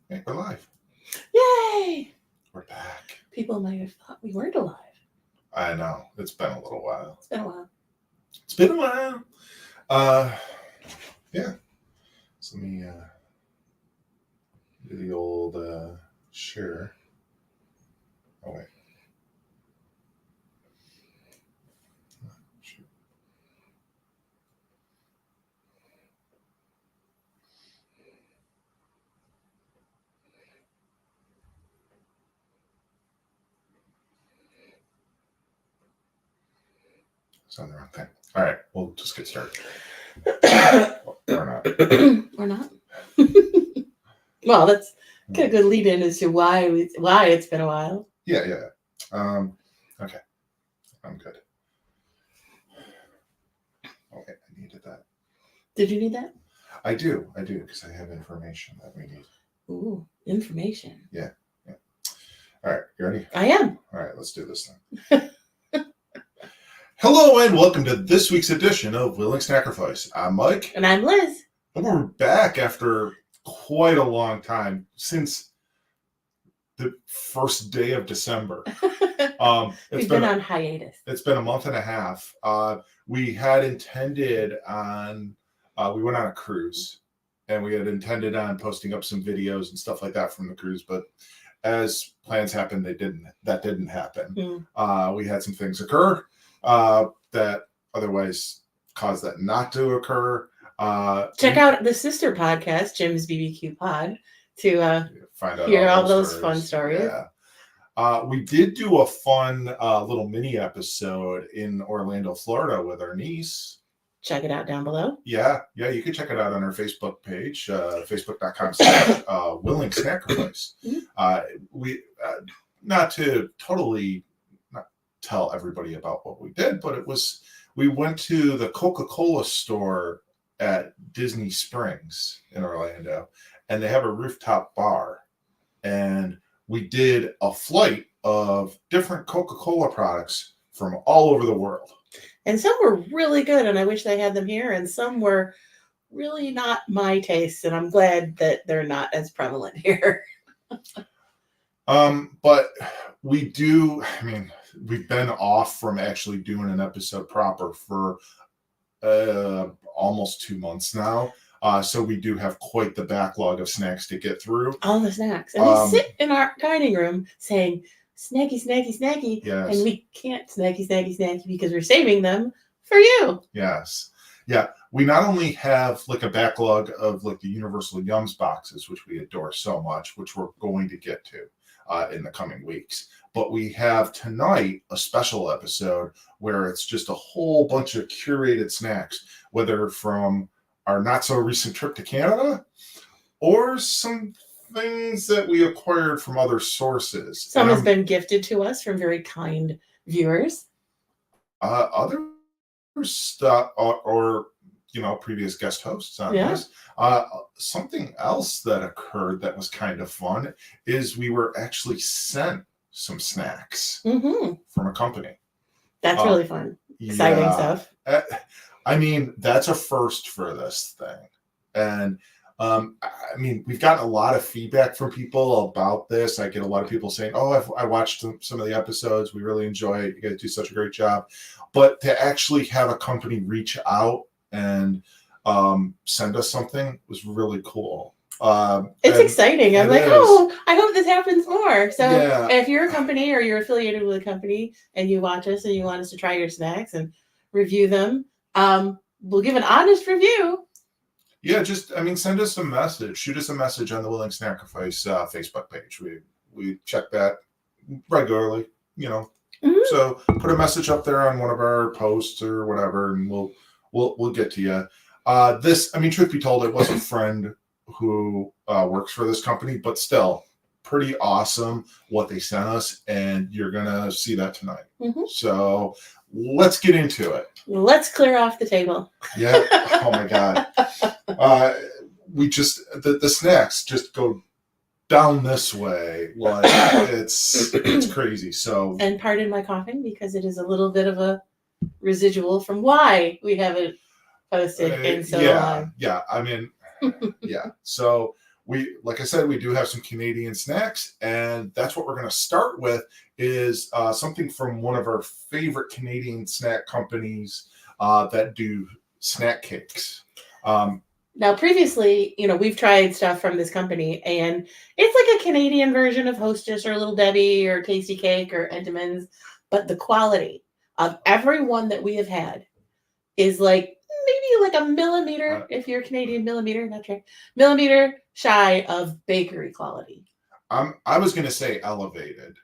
Hey, we're live. Yay! We're back. People might have thought we weren't alive. I know. It's been a little while. It's been a while. It's been a while. Yeah. So let me do the old share. Oh, wait. Shoot. It's on the wrong thing. All right. We'll just get started. Or not. Or not? Well, that's a good lead in as to why it's been a while. Yeah. Okay. I'm good. Okay. I needed that. Did you need that? I do, because I have information that we need. Ooh, information. Yeah. All right. You ready? I am. All right. Let's do this then. Hello and welcome to this week's edition of Willing Snackrifice. I'm Mike. And I'm Liz. And we're back after quite a long time, since the first day of December. We've been on hiatus. It's been a month and a half. We had intended on, we went on a cruise, and we had intended on posting up some videos and stuff like that from the cruise, but as plans happened, that didn't happen. We had some things occur that otherwise caused that not to occur. Check out the sister podcast, Jim's BBQ Pod, to find out hear all those fun stories. Yeah. We did do a fun little mini episode in Orlando, Florida with our niece. Check it out down below. Yeah, you can check it out on our Facebook page, facebook.com/Willing Snackrifice. We not to totally not tell everybody about what we did, but we went to the Coca-Cola store at Disney Springs in Orlando, and they have a rooftop bar, and we did a flight of different Coca-Cola products from all over the world. And some were really good, and I wish they had them here, and some were really not my taste, and I'm glad that they're not as prevalent here. But we've been off from actually doing an episode proper for almost 2 months now. So we do have quite the backlog of snacks to get through. All the snacks. And we sit in our dining room saying, snacky, snacky, snacky. Yes. And we can't snacky, snacky, snacky because we're saving them for you. Yes. Yeah. We not only have like a backlog of like the Universal Yums boxes, which we adore so much, which we're going to get to in the coming weeks, but we have tonight a special episode where it's just a whole bunch of curated snacks, whether from our not so recent trip to Canada or some things that we acquired from other sources. Some has been gifted to us from very kind viewers. Other stuff or previous guest hosts on this. Something else that occurred that was kind of fun is we were actually sent some snacks from a company. That's really fun. Exciting stuff. That's a first for this thing. And we've gotten a lot of feedback from people about this. I get a lot of people saying, I watched some of the episodes. We really enjoy it. You guys do such a great job. But to actually have a company reach out and send us something was really cool. It's exciting. I'm like, I hope this happens more. So if you're a company or you're affiliated with a company and you watch us and you want us to try your snacks and review them, we'll give an honest review. Yeah, just send us a message. Shoot us a message on the Willing Snackrifice Facebook page. We check that regularly, So put a message up there on one of our posts or whatever, and we'll get to you. Truth be told, it was a friend who works for this company, but still pretty awesome what they sent us, and you're gonna see that tonight. So let's get into it. Let's clear off the table. Yeah. Oh my God. We just the snacks just go down this way. Like it's crazy. So and pardon my coughing because it is a little bit of a residual from why we haven't posted in so long. Yeah. Yeah. So like I said, we do have some Canadian snacks, and that's what we're going to start with is something from one of our favorite Canadian snack companies that do snack cakes. Now, previously, we've tried stuff from this company, and it's like a Canadian version of Hostess or Little Debbie or Tasty Cake or Entenmann's, but the quality of every one that we have had is like maybe like a millimeter, if you're Canadian, millimeter shy of bakery quality. I was going to say elevated.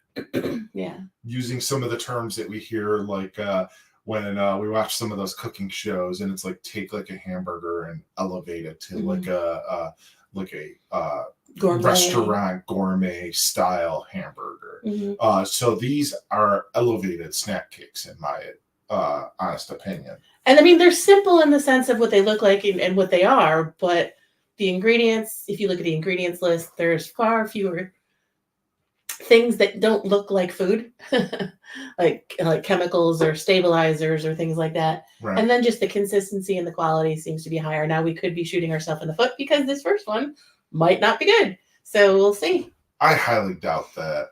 Yeah. Using some of the terms that we hear, like when we watch some of those cooking shows, and it's like take like a hamburger and elevate it to like a gourmet. Restaurant gourmet style hamburger. So these are elevated snack cakes, in my honest opinion. And I mean, they're simple in the sense of what they look like and what they are, but the ingredients, if you look at the ingredients list, there's far fewer things that don't look like food, like chemicals or stabilizers or things like that. Right. And then just the consistency and the quality seems to be higher. Now we could be shooting ourselves in the foot because this first one might not be good. So we'll see. I highly doubt that.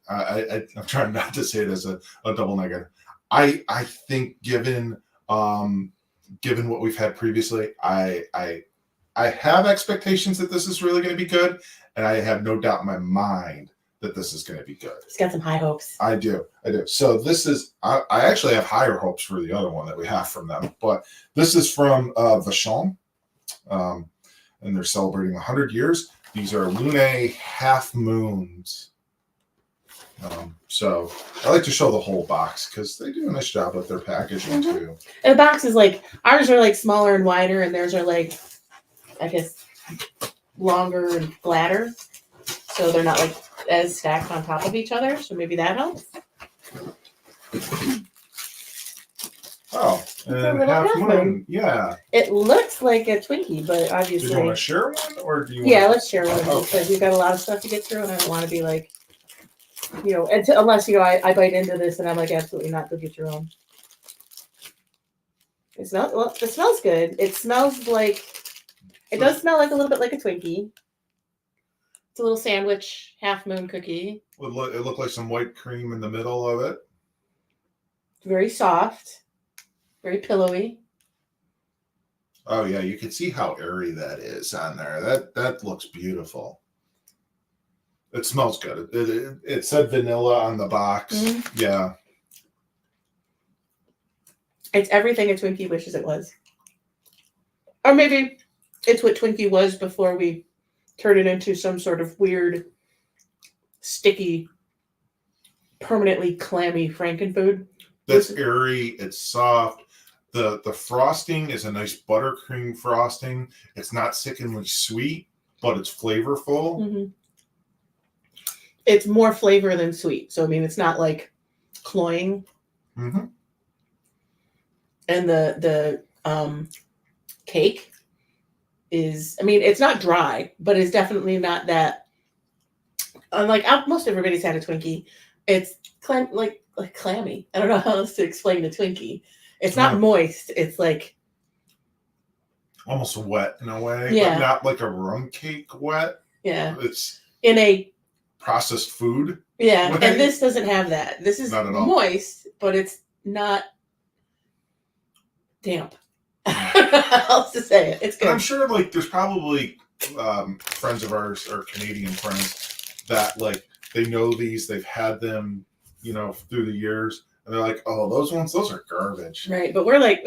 I'm trying not to say it as a double negative. I think given what we've had previously, I have expectations that this is really going to be good, and I have no doubt in my mind that this is going to be good. It's got some high hopes. I do. So this is, I actually have higher hopes for the other one that we have from them, but this is from Vachon, and they're celebrating 100 years. These are Lunae half moons. So I like to show the whole box because they do a nice job with their packaging too. And the box is like, ours are like smaller and wider, and theirs are like, I guess, longer and flatter. So they're not like as stacked on top of each other. So maybe that helps. Oh, and half moon. Yeah. It looks like a Twinkie, but obviously. Do you want to share one, or do you? Yeah, let's share one because we've got a lot of stuff to get through, and I don't want to be like, unless I bite into this and I'm like, absolutely not. Go get your own. It smells good. It smells like. It does smell like a little bit like a Twinkie. It's a little sandwich, half moon cookie. It looked like some white cream in the middle of it. Very soft, very pillowy. Oh yeah, you can see how airy that is on there. That looks beautiful. It smells good. It said vanilla on the box. Mm-hmm. Yeah. It's everything a Twinkie wishes it was. Or maybe it's what Twinkie was before we turned it into some sort of weird, sticky, permanently clammy Frankenfood. That's airy. It's soft. The frosting is a nice buttercream frosting. It's not sickeningly sweet, but it's flavorful. Mm-hmm. It's more flavor than sweet. So, I mean, it's not like cloying. Mm-hmm. And the cake is, I mean, it's not dry, but it's definitely not that. Unlike most everybody's had a Twinkie, it's like clammy. I don't know how else to explain a Twinkie. It's not moist. It's like almost wet in a way, yeah. But not like a rum cake wet. Yeah, it's in a processed food. Yeah, way. And this doesn't have that. This is moist, but it's not damp. I don't know how else to say it. It's good. And I'm sure, like, there's probably friends of ours or Canadian friends that like they know these, they've had them, through the years, and they're like, "Oh, those are garbage." Right, but we're like,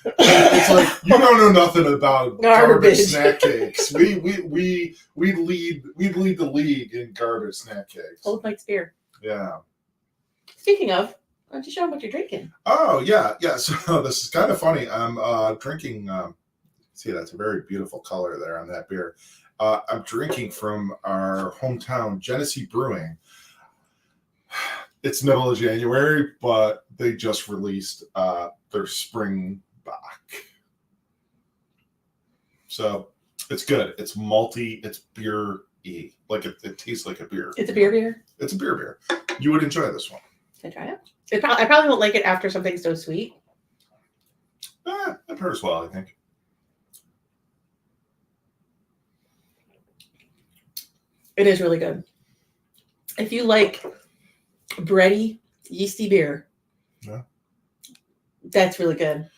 It's like you don't know nothing about garbage snack cakes. We lead the league in garbage snack cakes. Old Mike's beer. Yeah. Speaking of, why don't you show them what you're drinking? Oh yeah. So this is kind of funny. I'm drinking. See, that's a very beautiful color there on that beer. I'm drinking from our hometown Genesee Brewing. It's middle of January, but they just released their spring bock. So it's good. It's malty. It's beer-y. Like it tastes like a beer. It's a beer. It's a beer. You would enjoy this one. Can I try it? I probably won't like it after something so sweet. I've heard as well, I think. It is really good. If you like bready, yeasty beer, that's really good.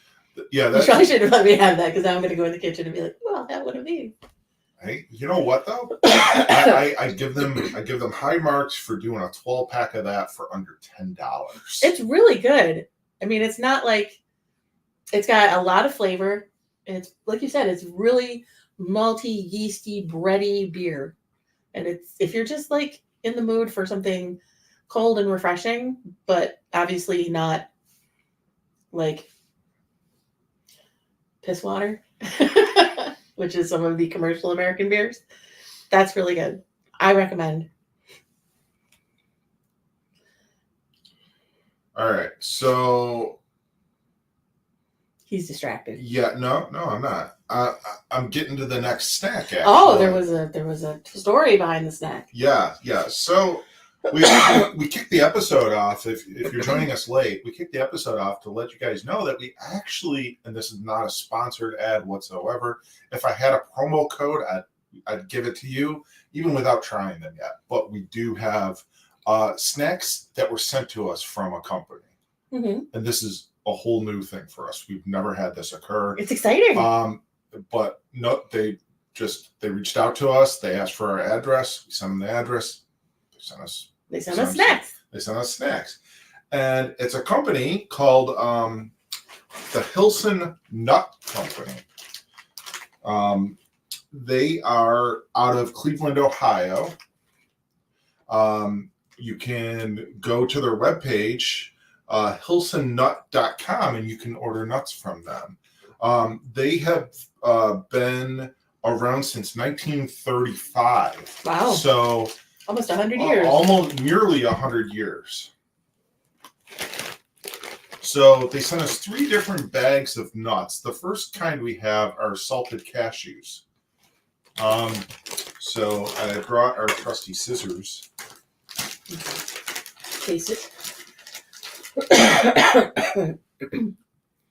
Yeah, you probably should have let me have that because I'm going to go in the kitchen and be like, "Well, I'll have one of these." Hey, you know what though? I give them high marks for doing a 12-pack of that for under $10. It's really good. I mean, it's not like it's got a lot of flavor. It's like you said, it's really malty, yeasty, bready beer. And it's if you're just like in the mood for something cold and refreshing, but obviously not like piss water, which is some of the commercial American beers. That's really good. I recommend. All right, so he's distracted. Yeah, no, I'm not. I'm getting to the next snack. Actually. Oh, there was a story behind the snack. Yeah. So we kicked the episode off. If you're joining us late, we kicked the episode off to let you guys know that we actually, and this is not a sponsored ad whatsoever. If I had a promo code, I'd give it to you, even without trying them yet. But we do have snacks that were sent to us from a company, and this is a whole new thing for us. We've never had this occur. It's exciting. But no, they reached out to us. They asked for our address. We sent them the address. They sent us snacks. They sent us snacks. And it's a company called the Hilson Nut Company. They are out of Cleveland, Ohio. You can go to their webpage, hilsonnut.com, and you can order nuts from them. They have been around since 1935. Wow. So almost 100 years. Almost nearly 100 years. So they sent us 3 different bags of nuts. The first kind we have are salted cashews. So I brought our trusty scissors. Taste it.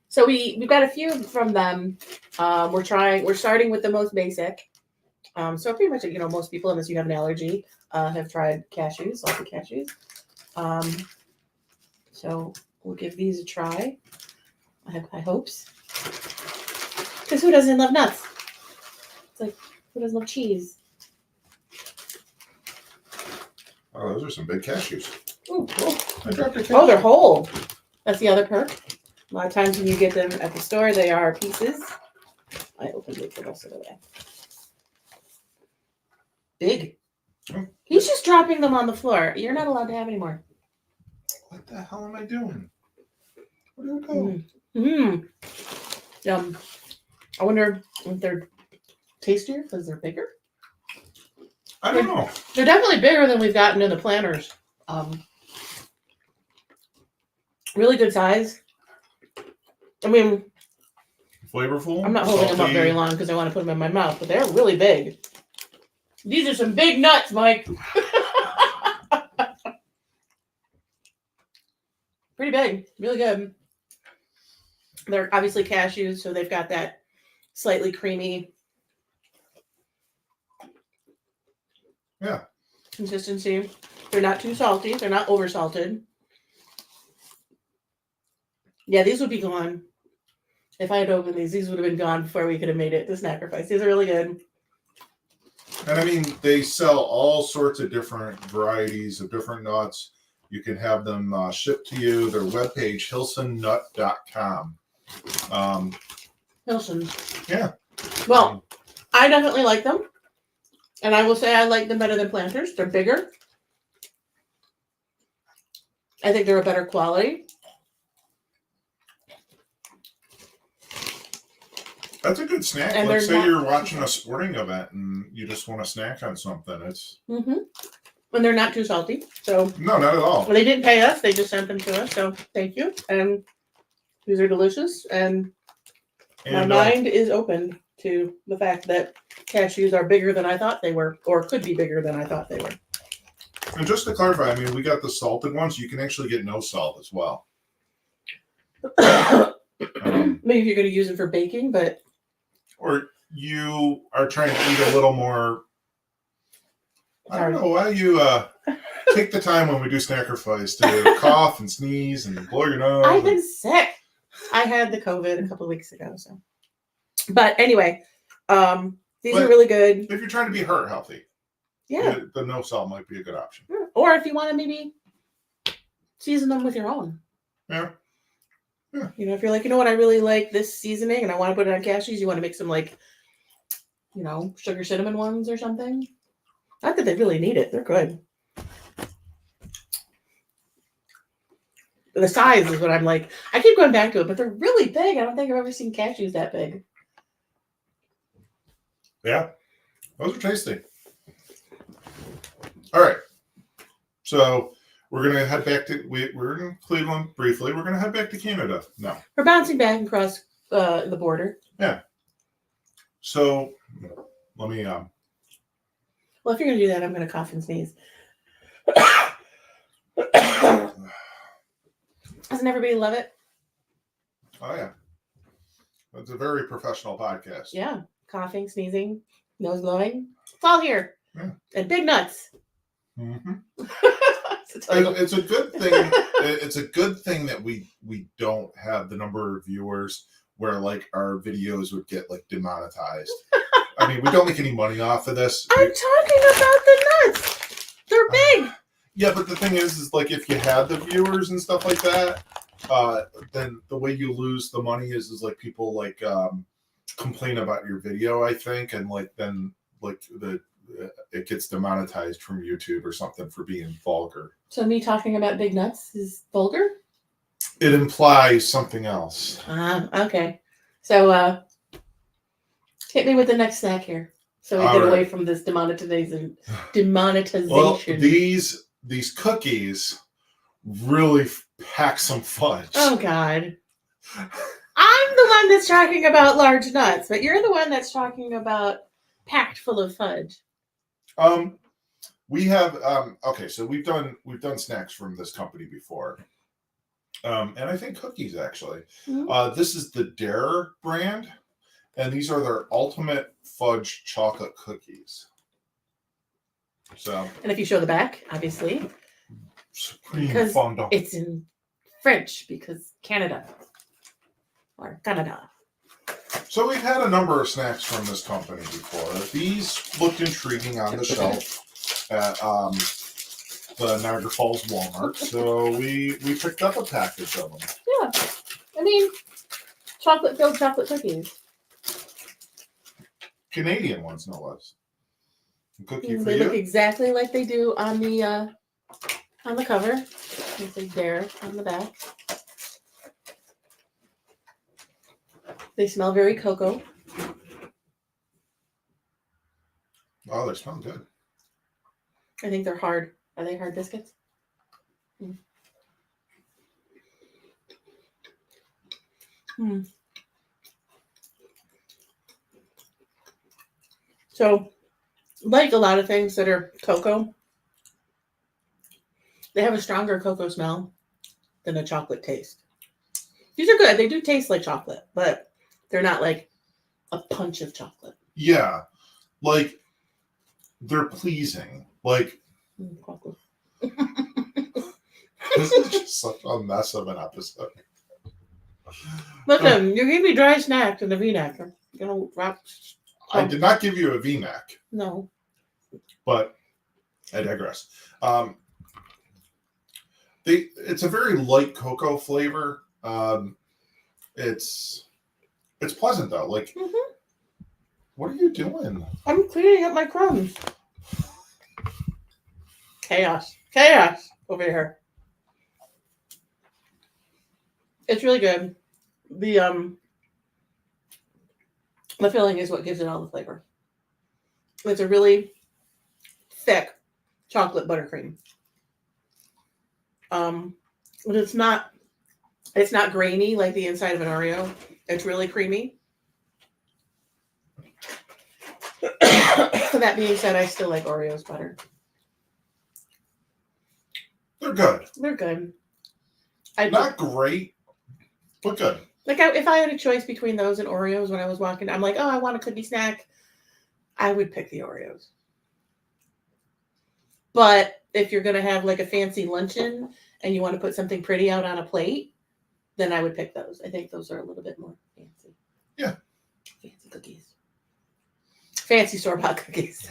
So we've got a few from them. We're starting with the most basic. So pretty much, most people, unless you have an allergy, have tried cashews, salted cashews. So we'll give these a try. I have high hopes. Because who doesn't love nuts? It's like, who doesn't love cheese? Oh, those are some big cashews. Ooh, cool. I dropped a cashew. Oh, they're whole. That's the other perk. A lot of times when you get them at the store, they are pieces. I opened it the rest of the way. Big. Oh. He's just dropping them on the floor. You're not allowed to have any more. What the hell am I doing? Where did it go? Yum. I wonder if they're tastier because they're bigger. I don't know. They're definitely bigger than we've gotten in the planters. Really good size. I mean, flavorful. I'm not holding them up very long because I want to put them in my mouth, but they're really big. These are some big nuts, Mike. Pretty big. Really good. They're obviously cashews, so they've got that slightly creamy consistency. They're not too salty. They're not over salted. Yeah, these would be gone. If I had opened these would have been gone before we could have made it to Snackrifice. These are really good. And I mean, they sell all sorts of different varieties of different nuts. You can have them shipped to you. Their webpage, hilsonnut.com. Hilson's. Yeah. Well, I definitely like them. And I will say I like them better than Planters. They're bigger. I think they're a better quality. That's a good snack. And Let's say you're watching a sporting event and you just want to snack on something. It's and they're not too salty. So no, not at all. They didn't pay us. They just sent them to us. So thank you. And these are delicious. And my mind is open to the fact that cashews are bigger than I thought they were, or could be bigger than I thought they were. And just to clarify, I mean, we got the salted ones. You can actually get no salt as well. Maybe if you're going to use it for baking, but... Or you are trying to eat a little more I don't know why you take the time when we do Snackrifice to cough and sneeze and blow your nose. I've been sick. I had the COVID a couple of weeks ago. So, but anyway, these are really good. If you're trying to be heart healthy, yeah, the no salt might be a good option. Or if you want to maybe season them with your own. Yeah. You know, if you're like, you know what, I really like this seasoning and I want to put it on cashews, you want to make some like, you know, sugar cinnamon ones or something. Not that they really need it. They're good. The size is what I'm like. I keep going back to it, but they're really big. I don't think I've ever seen cashews that big. Yeah. Those are tasty. All right. So we're going to head back to, we're in Cleveland briefly. We're going to head back to Canada now. We're bouncing back across the border. Yeah. So let me, well, if you're going to do that, I'm going to cough and sneeze. Doesn't everybody love it? Oh, yeah. It's a very professional podcast. Yeah. Coughing, sneezing, nose blowing. It's all here. Yeah. And big nuts. Mm-hmm. It's a good thing. It's a good thing that we don't have the number of viewers where like our videos would get like demonetized. I mean, we don't make any money off of this. I'm talking about the nuts. They're big. Yeah, but the thing is like if you had the viewers and stuff like that, then the way you lose the money is like people like complain about your video, I think, and like then like it gets demonetized from YouTube or something for being vulgar. So me talking about big nuts is vulgar? It implies something else. Okay. So hit me with the next snack here. So we get away from this demonetization. Well, these cookies really pack some fudge. Oh, God. I'm the one that's talking about large nuts, but you're the one that's talking about packed full of fudge. We have okay, so we've done snacks from this company before. And I think cookies actually. Mm-hmm. This is the Dare brand, and these are their ultimate fudge chocolate cookies. So, and if you show the back, obviously, Supreme fondant. It's in French because Canada. So we've had a number of snacks from this company before. These looked intriguing on the shelf at the Niagara Falls Walmart, so we picked up a package of them. Yeah, I mean, chocolate-filled chocolate cookies. Canadian ones, no less. A cookie for they you. Look exactly like they do on the cover. They say Dare on the back. They smell very cocoa. Oh, they smell good. I think they're hard. Are they hard biscuits? So, like a lot of things that are cocoa, they have a stronger cocoa smell than a chocolate taste. These are good. They do taste like chocolate, but they're not like a punch of chocolate. Yeah. Like, they're pleasing. Like, this is just such a mess of an episode. Listen, you gave me dry snacks and a V-neck. I'm gonna wrap. I did not give you a V-neck. No. But I digress. It's a very light cocoa flavor. It's pleasant though. Like, what are you doing? I'm cleaning up my crumbs. Chaos over here. It's really good. The filling is what gives it all the flavor. It's a really thick chocolate buttercream. But it's not grainy like the inside of an Oreo. It's really creamy. So that being said, I still like Oreos better. They're good. They're good. Not great, but good. Like if I had a choice between those and Oreos when I was walking, I'm like, oh, I want a cookie snack. I would pick the Oreos. But if you're going to have like a fancy luncheon and you want to put something pretty out on a plate, then I would pick those. I think those are a little bit more fancy. Yeah. Fancy cookies. Fancy store-bought cookies.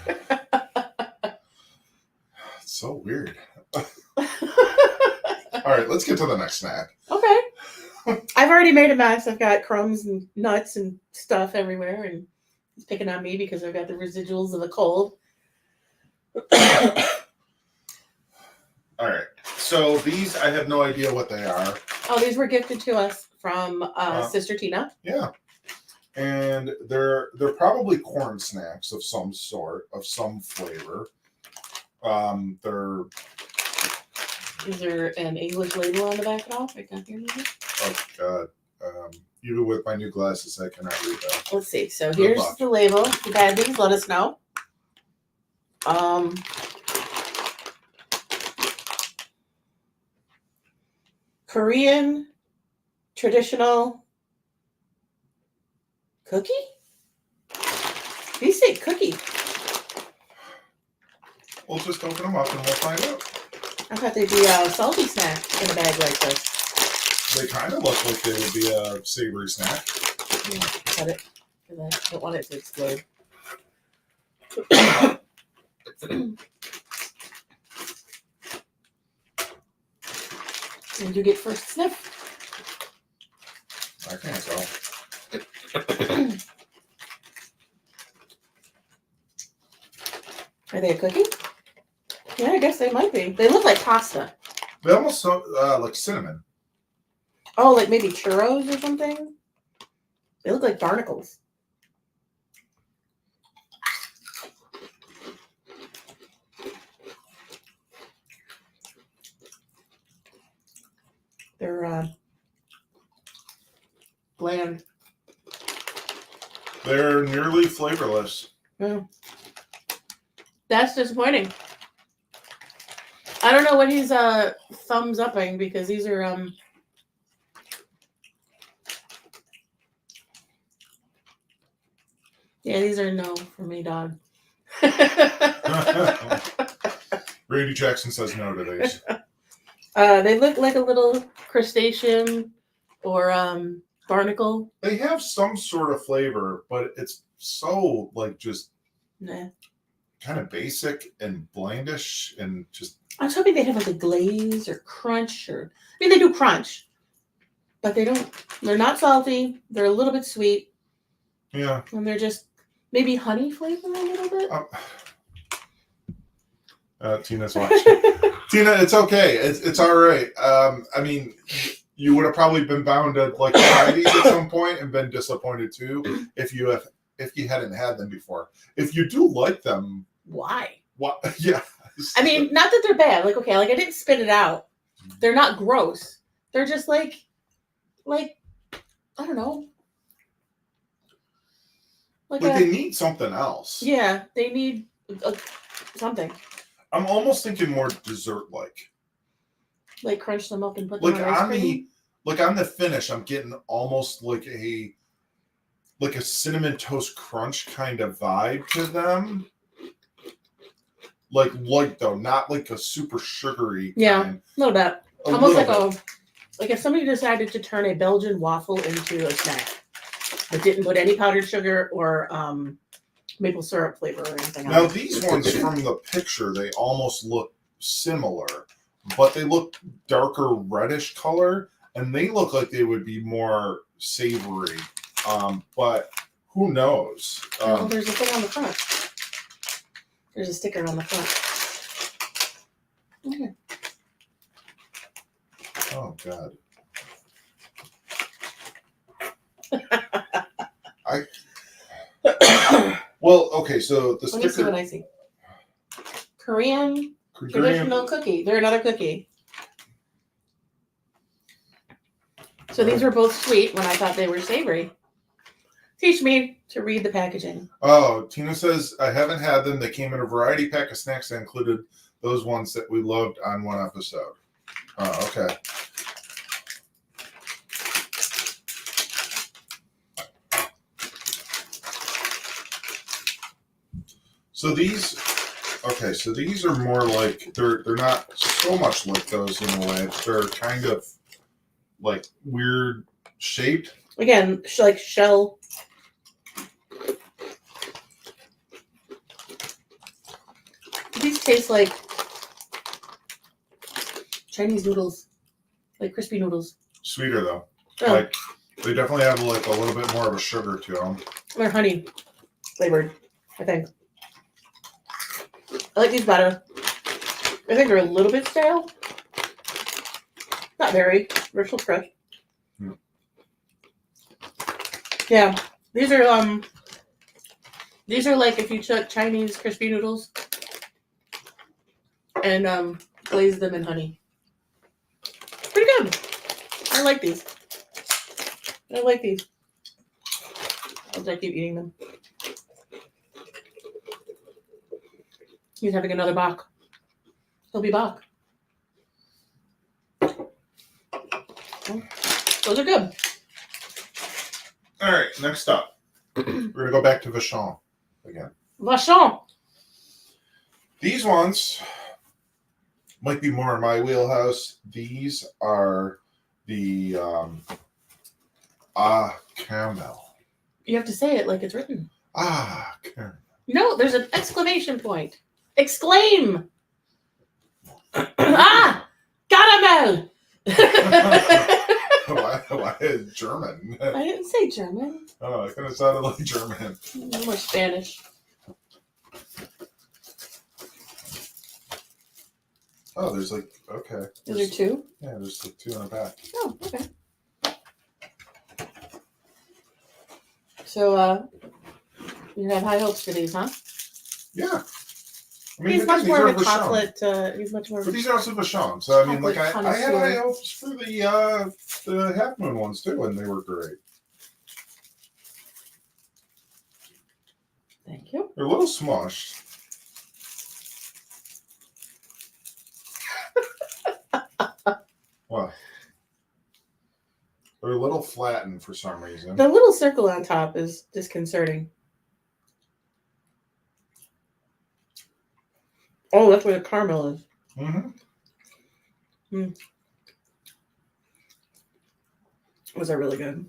It's so weird. All right, let's get to the next snack. Okay. I've already made a mess. I've got crumbs and nuts and stuff everywhere, and it's picking on me because I've got the residuals of the cold. All right. So these, I have no idea what they are. Oh, these were gifted to us from Sister Tina. Yeah. And they're probably corn snacks of some sort, of some flavor. Is there an English label on the back at all? I can't hear you. Oh God. Even with my new glasses, I cannot read that. Let's see. So here's the label. If you had these, let us know. Korean traditional cookie? These say cookie. We'll just open them up and we'll find out. I thought they'd be a salty snack in a bag like this. They kind of look like they would be a savory snack. Yeah, cut it, because I don't want it to explode. And you get first sniff. I can't tell. Are they a cookie? Yeah, I guess they might be. They look like pasta. They almost look like cinnamon. Oh, like maybe churros or something? They look like barnacles. They're bland. They're nearly flavorless. Yeah. That's disappointing. I don't know what he's thumbs upping because these are yeah, these are no for me, dog. Randy Jackson says no to these. They look like a little crustacean or barnacle. They have some sort of flavor, but it's so like just kind of basic and blandish and just. I was hoping they'd have like a glaze or crunch or. I mean, they do crunch, but they don't. They're not salty. They're a little bit sweet. Yeah. And they're just maybe honey flavor a little bit. Tina's watching. Tina, it's okay. It's all right. I mean, you would have probably been bound to like try these at some point and been disappointed too if you hadn't had them before. If you do like them, why? What? Yeah. I mean, not that they're bad. Like, okay, like I didn't spit it out. They're not gross. They're just like I don't know. Like they need something else. Yeah, they need something. I'm almost thinking more dessert-like. Like crunch them up and put them on ice cream? On the finish, I'm getting almost like a cinnamon toast crunch kind of vibe to them. Like light though, not like a super sugary. Yeah, kind. a little bit. Almost like if somebody decided to turn a Belgian waffle into a snack, but didn't put any powdered sugar or maple syrup flavor or anything. Now these ones from the picture, they almost look similar, but they look darker reddish color, and they look like they would be more savory. But who knows? Oh, there's a thing on the front. There's a sticker on the front. Okay. Oh God. Well, okay, so the sticker. Let me see what I see. Korean traditional cookie. They're another cookie. So these were both sweet when I thought they were savory. Teach me to read the packaging. Oh, Tina says, I haven't had them. They came in a variety pack of snacks that included those ones that we loved on one episode. Oh, okay. So these Okay, so these are more like they're not so much like those in a way. They're kind of like weird shaped. Again, like shell. These taste like Chinese noodles, like crispy noodles. Sweeter though. Oh. Like they definitely have like a little bit more of a sugar to them. They're honey flavored, I think. I like these better. I think they're a little bit stale. Not very. They're still fresh. Hmm. Yeah, these are like if you took Chinese crispy noodles and glazed them in honey. Pretty good. I like these. I'll just keep eating them. He's having another bok. He'll be bok. Those are good. All right, next up, we're gonna go back to Vachon again. Vachon. These ones might be more in my wheelhouse. These are the caramel. You have to say it like it's written. Caramel. No, there's an exclamation point. Exclaim! Caramel! Why is German? I didn't say German. Oh, it kind of sounded like German. More Spanish. Oh, there's like, okay. Is there two? Yeah, there's like two in the back. Oh, okay. So, you have high hopes for these, huh? Yeah. I mean, He's much more of a Vachon. chocolate. He's much more of But a these are also Vachon. So, I mean, like, I chocolate had high connoisseur. hopes for the Half Moon ones, too, and they were great. Thank you. They're a little smushed. What? They're a little flattened for some reason. The little circle on top is disconcerting. Oh, that's where the caramel is. Mm-hmm. Those are really good.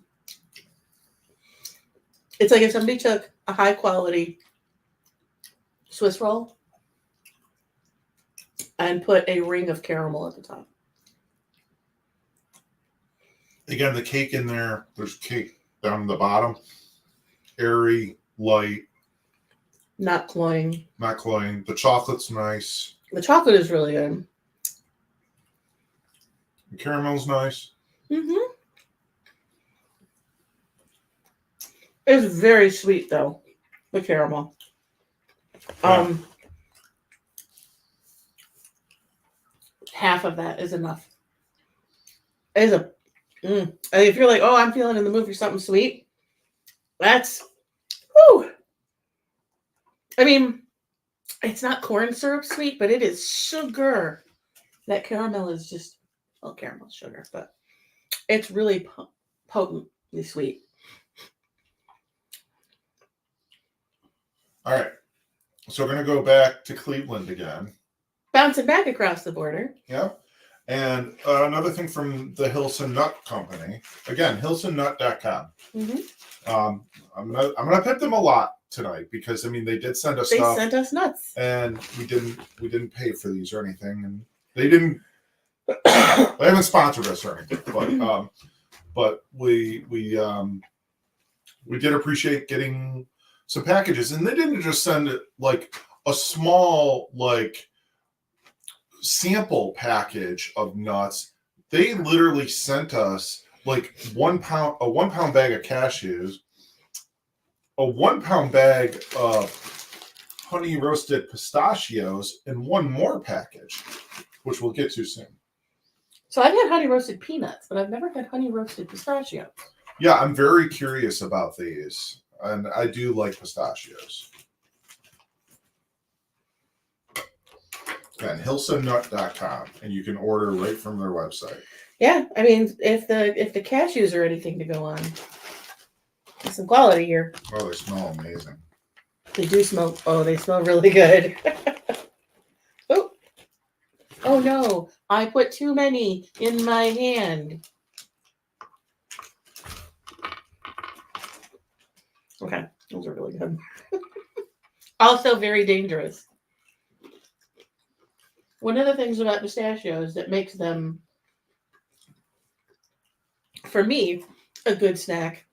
It's like if somebody took a high quality Swiss roll and put a ring of caramel at the top. Again, the cake in there, there's cake down the bottom. Airy, light. Not cloying. Not cloying. The chocolate's nice. The chocolate is really good. The caramel's nice. Mm-hmm. It's very sweet though, the caramel. Yeah. Half of that is enough. It's a if you're like, oh, I'm feeling in the mood for something sweet, that's whew. I mean, it's not corn syrup sweet, but it is sugar. That caramel is just, well, caramel sugar, but it's really potently sweet. All right. So we're going to go back to Cleveland again. Bouncing back across the border. Yeah. And another thing from the Hilson Nut Company. Again, hilsonnut.com. Mm-hmm. I'm gonna pip them a lot tonight because I mean they did send us They stuff. sent us nuts. And we didn't pay for these or anything, and they didn't. They haven't sponsored us or anything, but we did appreciate getting some packages, and they didn't just send it like a small like sample package of nuts. They literally sent us like a 1 pound bag of cashews, a 1 pound bag of honey roasted pistachios, and one more package, which we'll get to soon. So I've had honey roasted peanuts, but I've never had honey roasted pistachio. Yeah, I'm very curious about these, and I do like pistachios. Again, hilsonnut.com, and you can order right from their website. Yeah, I mean, if the cashews are anything to go on, there's some quality here. Oh, they smell amazing. They do smell. Oh, they smell really good. no, I put too many in my hand. Okay, those are really good. Also very dangerous. One of the things about pistachios that makes them, for me, a good snack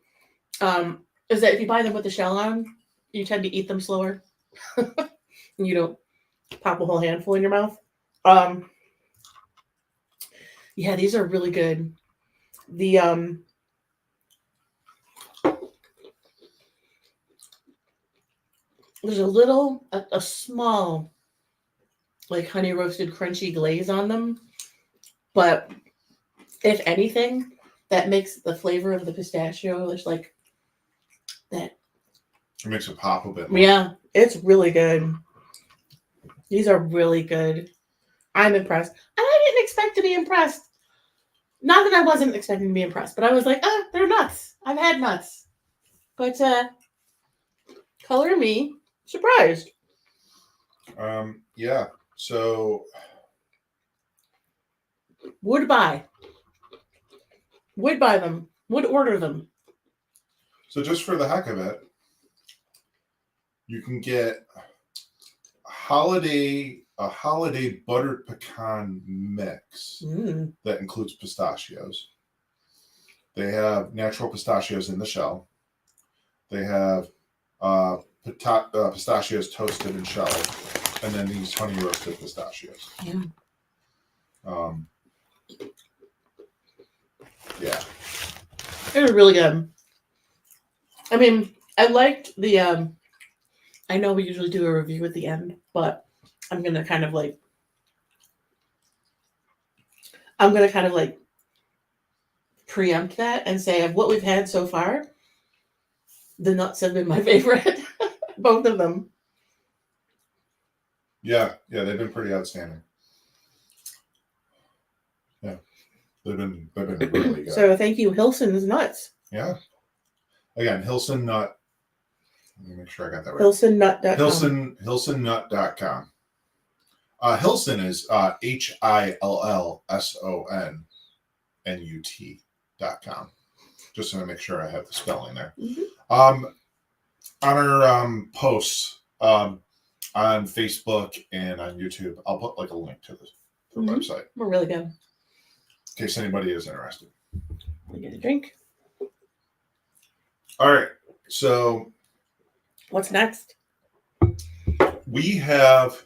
is that if you buy them with the shell on, you tend to eat them slower. You don't pop a whole handful in your mouth. Yeah, these are really good. The there's a small, like honey roasted crunchy glaze on them, but if anything, that makes the flavor of the pistachio there's like that. It makes it pop a bit more. Yeah, it's really good. These are really good. I'm impressed. And I didn't expect to be impressed. Not that I wasn't expecting to be impressed, but I was like, they're nuts. I've had nuts. But color me surprised. Yeah. So Would buy. Would buy them. Would order them. So just for the heck of it, you can get a holiday buttered pecan mix that includes pistachios. They have natural pistachios in the shell. They have pistachios toasted and shelled, and then these honey roasted pistachios. Yeah. Yeah. It was really good. I mean, I liked the I know we usually do a review at the end, but I'm gonna kind of like preempt that and say of what we've had so far, the nuts have been my favorite. Both of them. Yeah, they've been pretty outstanding. Yeah. They've been really good. So thank you, Hilson's Nuts. Yeah. Again, Hilson Nut. Let me make sure I got that right. HilsonNut.com. HilsonNut.com. Hilson is HILLSONNUT.com. Just to make sure I have the spelling there. Mm-hmm. On our posts on Facebook and on YouTube, I'll put like a link to the website. We're really good. In case anybody is interested. We get a drink. All right. So what's next? We have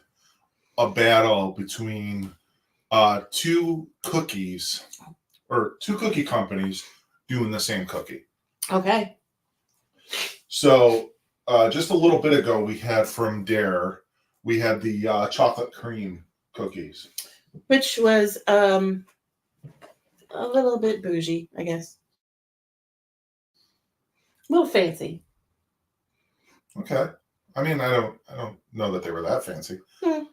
a battle between two cookie companies doing the same cookie. Okay. So just a little bit ago, we had from Dare, we had the chocolate cream cookies, which was a little bit bougie, I guess. A little fancy. Okay. I mean, I don't know that they were that fancy. I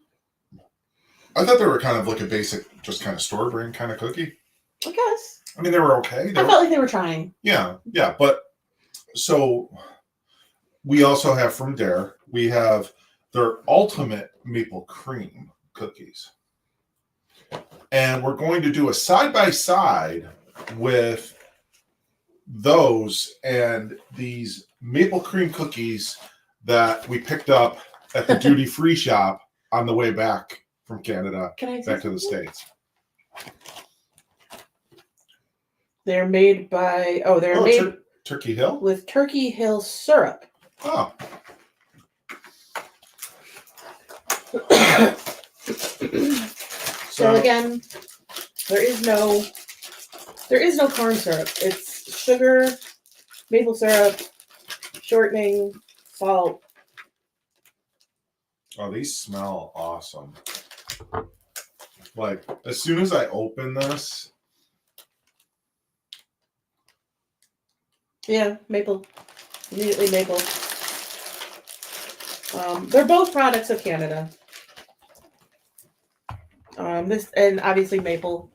thought they were kind of like a basic, just kind of store brand kind of cookie. I guess. I mean, they were okay. I felt like they were trying. Yeah. But so we also have from Dare, we have their ultimate maple cream cookies. And we're going to do a side-by-side with those and these maple cream cookies that we picked up at the duty-free shop on the way back from Canada back to the States. They're made by Turkey Hill with Turkey Hill syrup. Oh. So again, there is no corn syrup. It's sugar, maple syrup, shortening, salt. Oh, these smell awesome. Like, as soon as I open this. Yeah, maple. Immediately maple. They're both products of Canada. This, and obviously maple.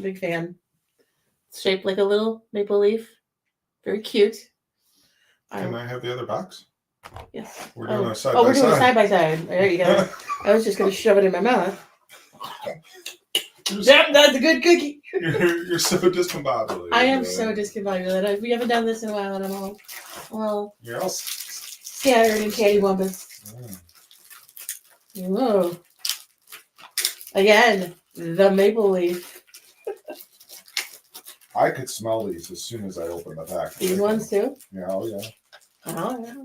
Big fan. It's shaped like a little maple leaf. Very cute. Can I have the other box? Yes. We're doing a side by side. We're doing a side by side. There you go. I was just going to shove it in my mouth. Yep, that's a good cookie. You're so discombobulated. I am so discombobulated. We haven't done this in a while, and I'm all You're all scattered and cattywampus. Whoa. Again, the maple leaf. I could smell these as soon as I open the pack. These ones too? Yeah, oh yeah. Oh yeah.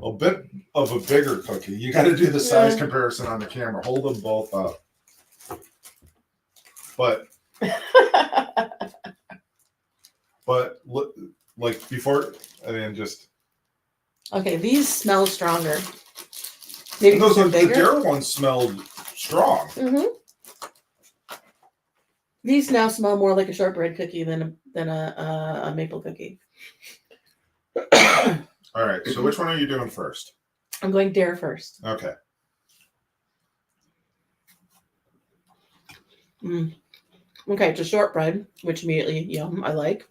A bit of a bigger cookie. You got to do the size comparison on the camera. Hold them both up. But look, like before, I mean, just okay. These smell stronger. Maybe those the the dare ones smelled strong. Mm-hmm. These now smell more like a shortbread cookie than a maple cookie. All right. So which one are you doing first? I'm going dare first. Okay. Okay, it's a shortbread, which immediately, yum, I like.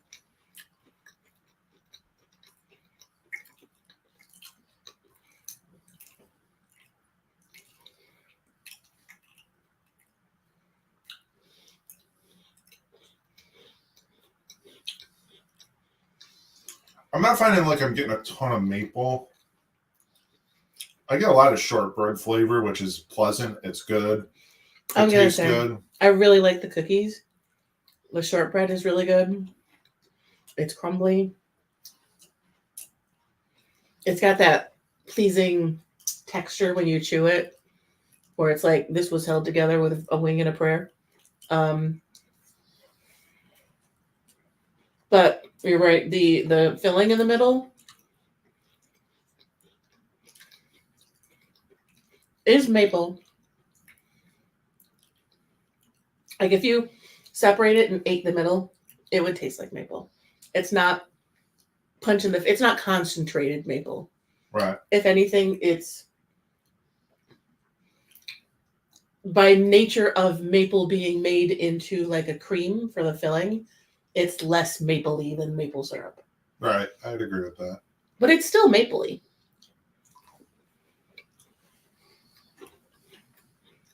I'm not finding like I'm getting a ton of maple. I get a lot of shortbread flavor, which is pleasant. It's good. I'm gonna say good. I really like the cookies. The shortbread is really good. It's crumbly. It's got that pleasing texture when you chew it, where it's like this was held together with a wing and a prayer. But you're right. The filling in the middle is maple. Like if you separate it and ate the middle, it would taste like maple. It's not it's not concentrated maple. Right. If anything, it's by nature of maple being made into like a cream for the filling, it's less mapley than maple syrup. Right. I'd agree with that. But it's still mapley.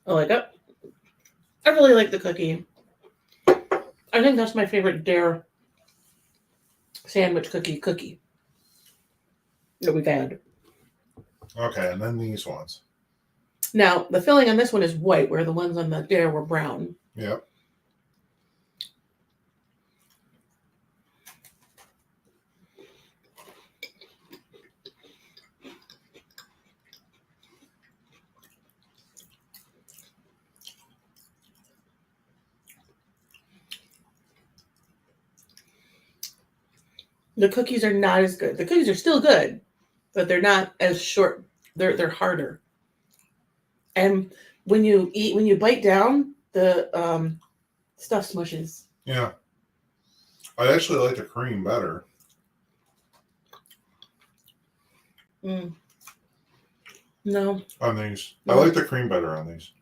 I like it. I really like the cookie. I think that's my favorite dare sandwich cookie that we've had. Okay, and then these ones. Now, the filling on this one is white, where the ones on the dare were brown. Yep. The cookies are not as good. The cookies are still good, but they're not as short. They're harder. And when you bite down, the stuff smushes. Yeah. I actually like the cream better. No. On these. No. I like the cream better on these.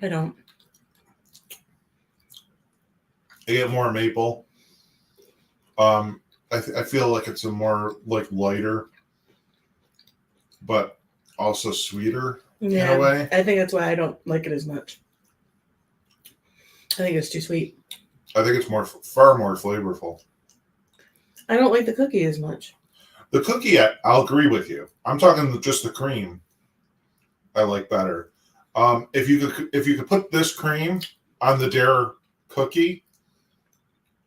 I don't. I get more maple. I feel like it's a more like lighter, but also sweeter in a way. I think that's why I don't like it as much. I think it's too sweet. I think it's far more flavorful. I don't like the cookie as much. The cookie, I'll agree with you. I'm talking just the cream. I like better. If you could put this cream on the dare cookie,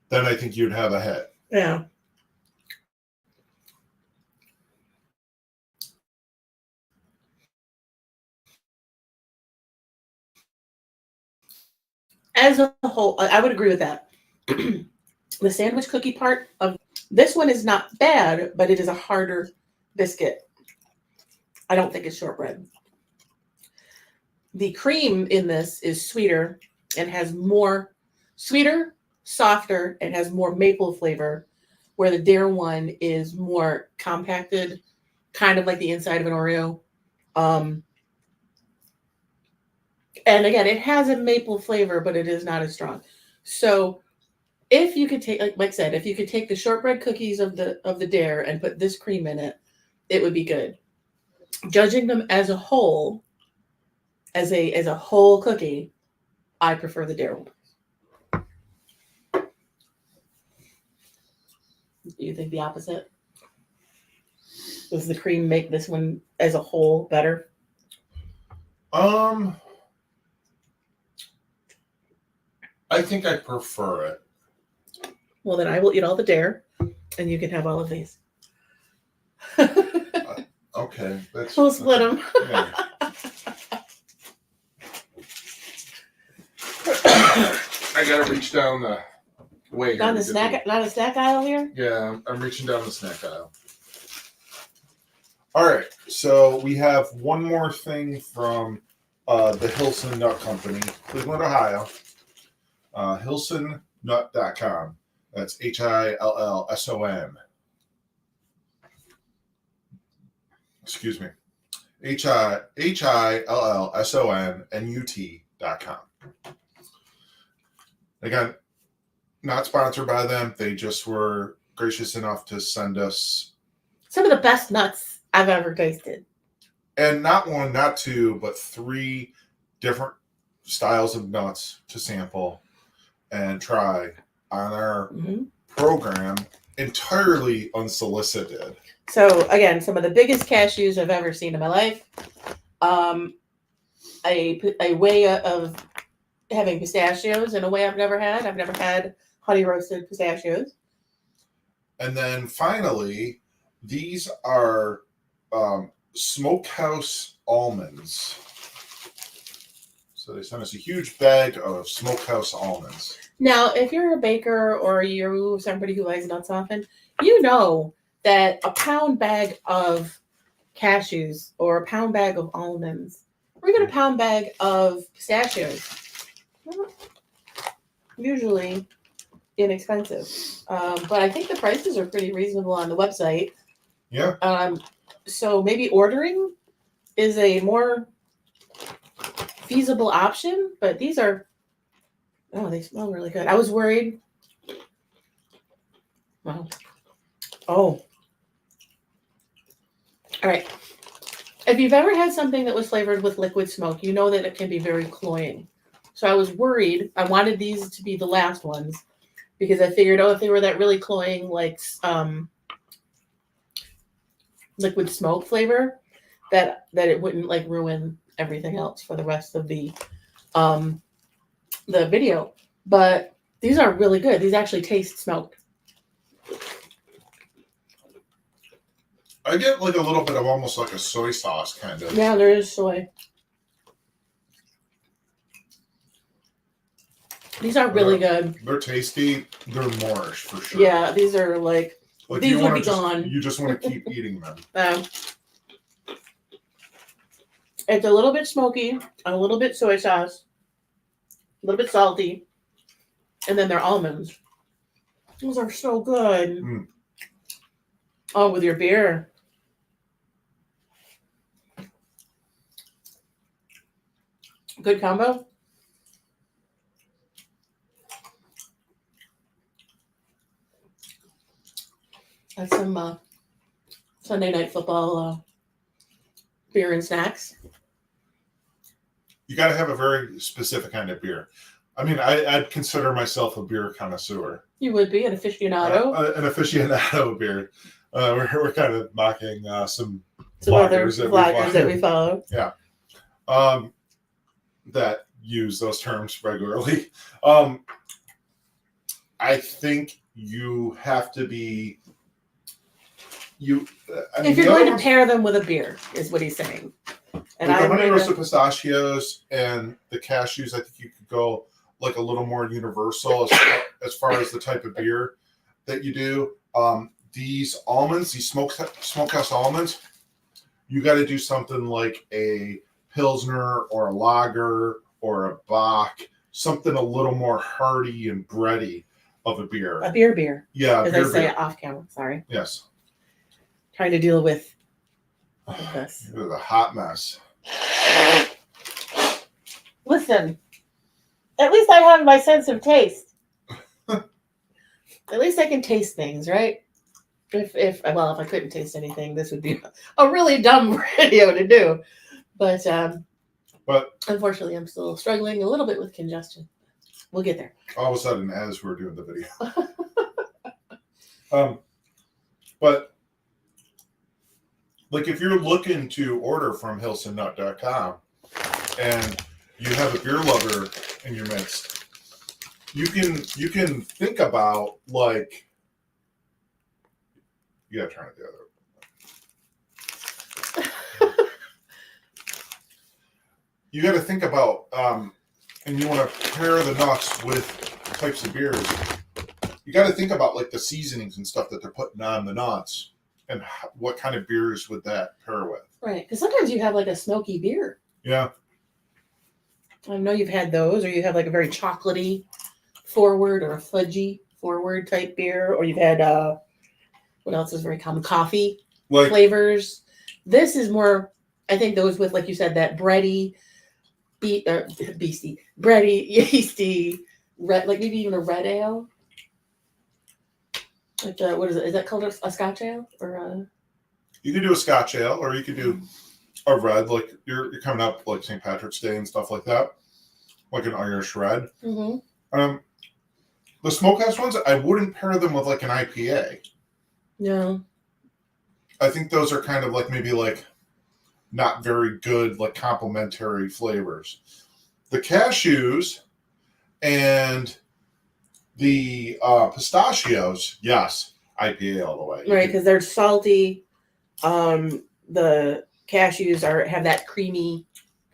then I think you'd have a hit. Yeah. As a whole, I would agree with that. The sandwich cookie part of this one is not bad, but it is a harder biscuit. I don't think it's shortbread. The cream in this is sweeter and has more sweeter, softer, and has more maple flavor, where the dare one is more compacted, kind of like the inside of an Oreo. And again, it has a maple flavor, but it is not as strong. So if you could take, like Mike said, if you could take the shortbread cookies of the dare and put this cream in it, it would be good. Judging them as a whole, as a whole cookie, I prefer the Dare Whippers. Do you think the opposite? Does the cream make this one as a whole better? I think I prefer it. Well, then I will eat all the Dare, and you can have all of these. Okay, We'll split them. Yeah. I gotta reach down the way. Not a snack aisle here. Yeah, I'm reaching down the snack aisle. All right, so we have one more thing from the Hilson Nut Company, Cleveland, Ohio. HilsonNut.com. That's HILLSON. Excuse me. HILLSONNUT.com. Again, not sponsored by them. They just were gracious enough to send us some of the best nuts I've ever tasted. And not one, not two, but 3 different styles of nuts to sample and try on our program, entirely unsolicited. So again, some of the biggest cashews I've ever seen in my life. A way of having pistachios in a way I've never had. I've never had honey roasted pistachios. And then finally, these are smokehouse almonds. So they sent us a huge bag of smokehouse almonds. Now, if you're a baker or you're somebody who likes nuts often, you know that a pound bag of cashews or a pound bag of almonds, or even a pound bag of pistachios, usually inexpensive. But I think the prices are pretty reasonable on the website. Yeah. So maybe ordering is a more feasible option, but these are, they smell really good. I was worried. Wow. Oh. All right. If you've ever had something that was flavored with liquid smoke, you know that it can be very cloying. So I was worried. I wanted these to be the last ones because I figured, if they were that really cloying, like liquid smoke flavor, that it wouldn't like ruin everything else for the rest of the video. But these are really good. These actually taste smoked. I get like a little bit of almost like a soy sauce kind of. Yeah, there is soy. These are really good. They're tasty. They're moreish for sure. Yeah, these are like these would be gone. You just want to keep eating them. It's a little bit smoky, a little bit soy sauce, a little bit salty, and then they're almonds. Those are so good. Mm. Oh, with your beer. Good combo. That's some Sunday night football beer and snacks. You got to have a very specific kind of beer. I mean, I'd consider myself a beer connoisseur. You would be an aficionado. An aficionado beer. We're kind of mocking some other vloggers that we follow. Yeah. That use those terms regularly. I think you have to be. If you're going to pair them with a beer, is what he's saying. And with the honey roasted pistachios and the cashews, I think you could go like a little more universal as far as the type of beer that you do. These almonds, these smokehouse almonds, you got to do something like a Pilsner or a lager or a Bock, something a little more hearty and bready of a beer. A beer. Yeah. As I say it off camera. Sorry. Yes. Trying to deal with this. It was a hot mess. Listen, at least I have my sense of taste. At least I can taste things, right? If I couldn't taste anything, this would be a really dumb video to do. But But unfortunately, I'm still struggling a little bit with congestion. We'll get there. All of a sudden, as we're doing the video. But like if you're looking to order from HilsonNut.com and you have a beer lover in your midst, you can think about like you gotta turn it the other way. You gotta think about and you want to pair the nuts with types of beers. You got to think about like the seasonings and stuff that they're putting on the nuts and what kind of beers would that pair with. Right, because sometimes you have like a smoky beer. Yeah. I know you've had those, or you have like a very chocolatey forward or a fudgy forward type beer, or you've had what else is very common? Coffee flavors. This is more, I think, those with, like you said, that bready, bready, yeasty, red, like maybe even a red ale. Like what is it? Is that called a Scotch ale or? You could do a Scotch ale, or you could do a red. Like you're coming up like St. Patrick's Day and stuff like that, like an Irish red. Mm-hmm. The smokehouse ones, I wouldn't pair them with like an IPA. No. I think those are kind of like maybe like not very good, like complementary flavors. The cashews and the pistachios, yes, IPA all the way. Right, because they're salty. The cashews have that creamy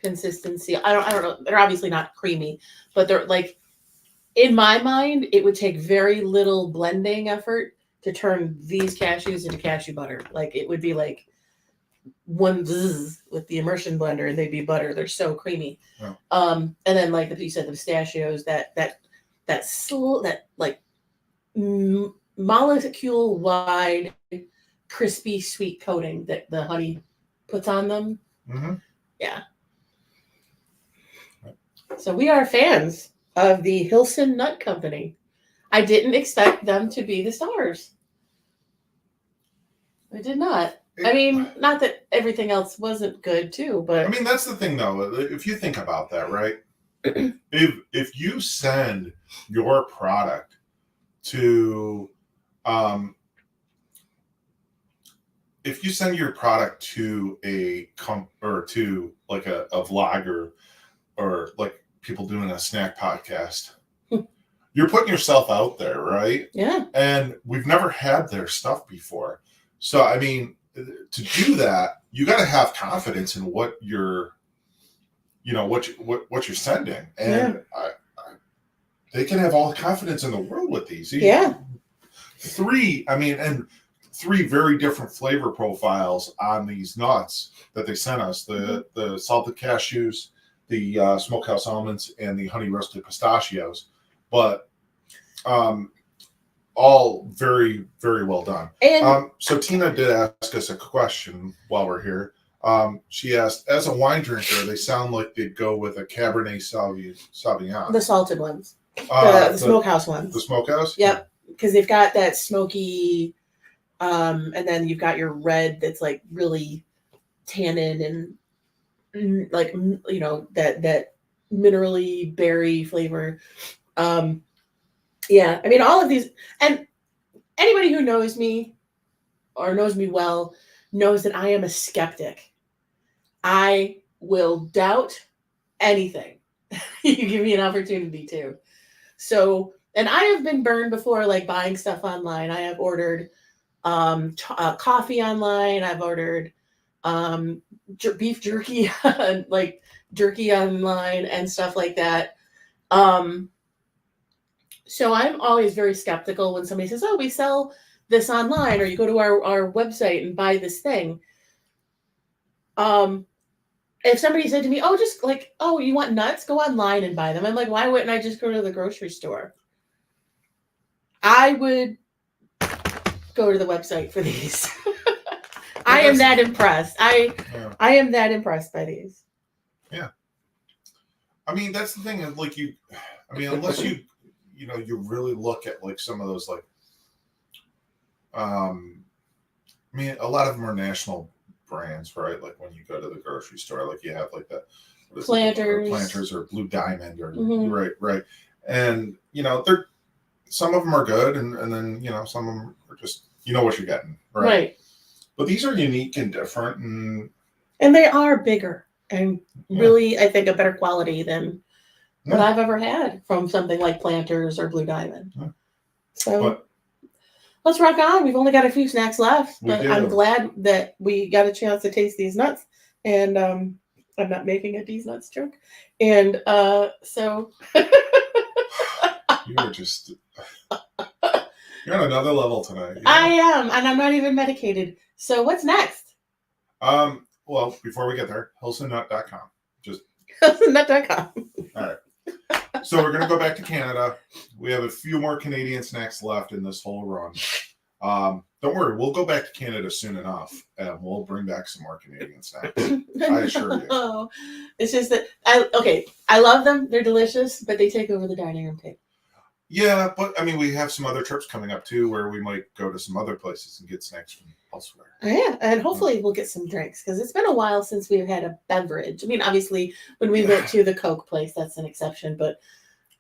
consistency. I don't know. They're obviously not creamy, but they're like, in my mind, it would take very little blending effort to turn these cashews into cashew butter. Like it would be like one zzz with the immersion blender and they'd be butter. They're so creamy. Yeah. And then like you said, the pistachios, that like molecule wide, crispy, sweet coating that the honey puts on them. Mm-hmm. Yeah. So we are fans of the Hilson Nut Company. I didn't expect them to be the stars. I did not. I mean, not that everything else wasn't good too, but I mean, that's the thing though. If you think about that, right? if you send your product to if you send your product to or to like a vlogger or like people doing a snack podcast, you're putting yourself out there, right? Yeah. And we've never had their stuff before. So, I mean, to do that, you got to have confidence in what you're sending. And they can have all the confidence in the world with these. Yeah. Three very different flavor profiles on these nuts that they sent us. The salted cashews, the smokehouse almonds, and the honey roasted pistachios. But all very, very well done. And so Tina did ask us a question while we're here. She asked, as a wine drinker, they sound like they'd go with a Cabernet Sauvignon. The salted ones. The smokehouse ones. The smokehouse? Yep. Because they've got that smoky, and then you've got your red that's like really tannin and like, you know, that minerally berry flavor. Yeah, I mean, all of these, and anybody who knows me or knows me well knows that I am a skeptic. I will doubt anything. You give me an opportunity to. So, and I have been burned before, like buying stuff online. I have ordered coffee online. I've ordered beef jerky, like jerky online and stuff like that. So I'm always very skeptical when somebody says, oh, we sell this online, or you go to our website and buy this thing. If somebody said to me, oh, just like, oh, you want nuts? Go online and buy them. I'm like, why wouldn't I just go to the grocery store? I would go to the website for these. I am that impressed. I am that impressed by these. Yeah. I mean, that's the thing. Like unless you really look at like some of those, like, I mean, a lot of them are national brands, right? Like when you go to the grocery store, like you have like Planters or Blue Diamond or right. And some of them are good, and then some of them are just what you're getting, right? But these are unique and different, and they are bigger and really, I think, a better quality than what I've ever had from something like Planters or Blue Diamond. Yeah. So let's rock on. We've only got a few snacks left, but I'm glad that we got a chance to taste these nuts. And I'm not making a D's nuts joke. And so you're on another level tonight. I am, and I'm not even medicated. So what's next? Well, before we get there, HilsonNut.com. Just HilsonNut.com. All right. So we're gonna go back to Canada. We have a few more Canadian snacks left in this whole run. Don't worry, we'll go back to Canada soon enough, and we'll bring back some more Canadian snacks. I assure you. It's just that I love them. They're delicious, but they take over the dining room table. Yeah, but I mean, we have some other trips coming up too, where we might go to some other places and get snacks from elsewhere. Yeah, and hopefully we'll get some drinks because it's been a while since we've had a beverage. I mean, obviously, when we went to the Coke place, that's an exception, but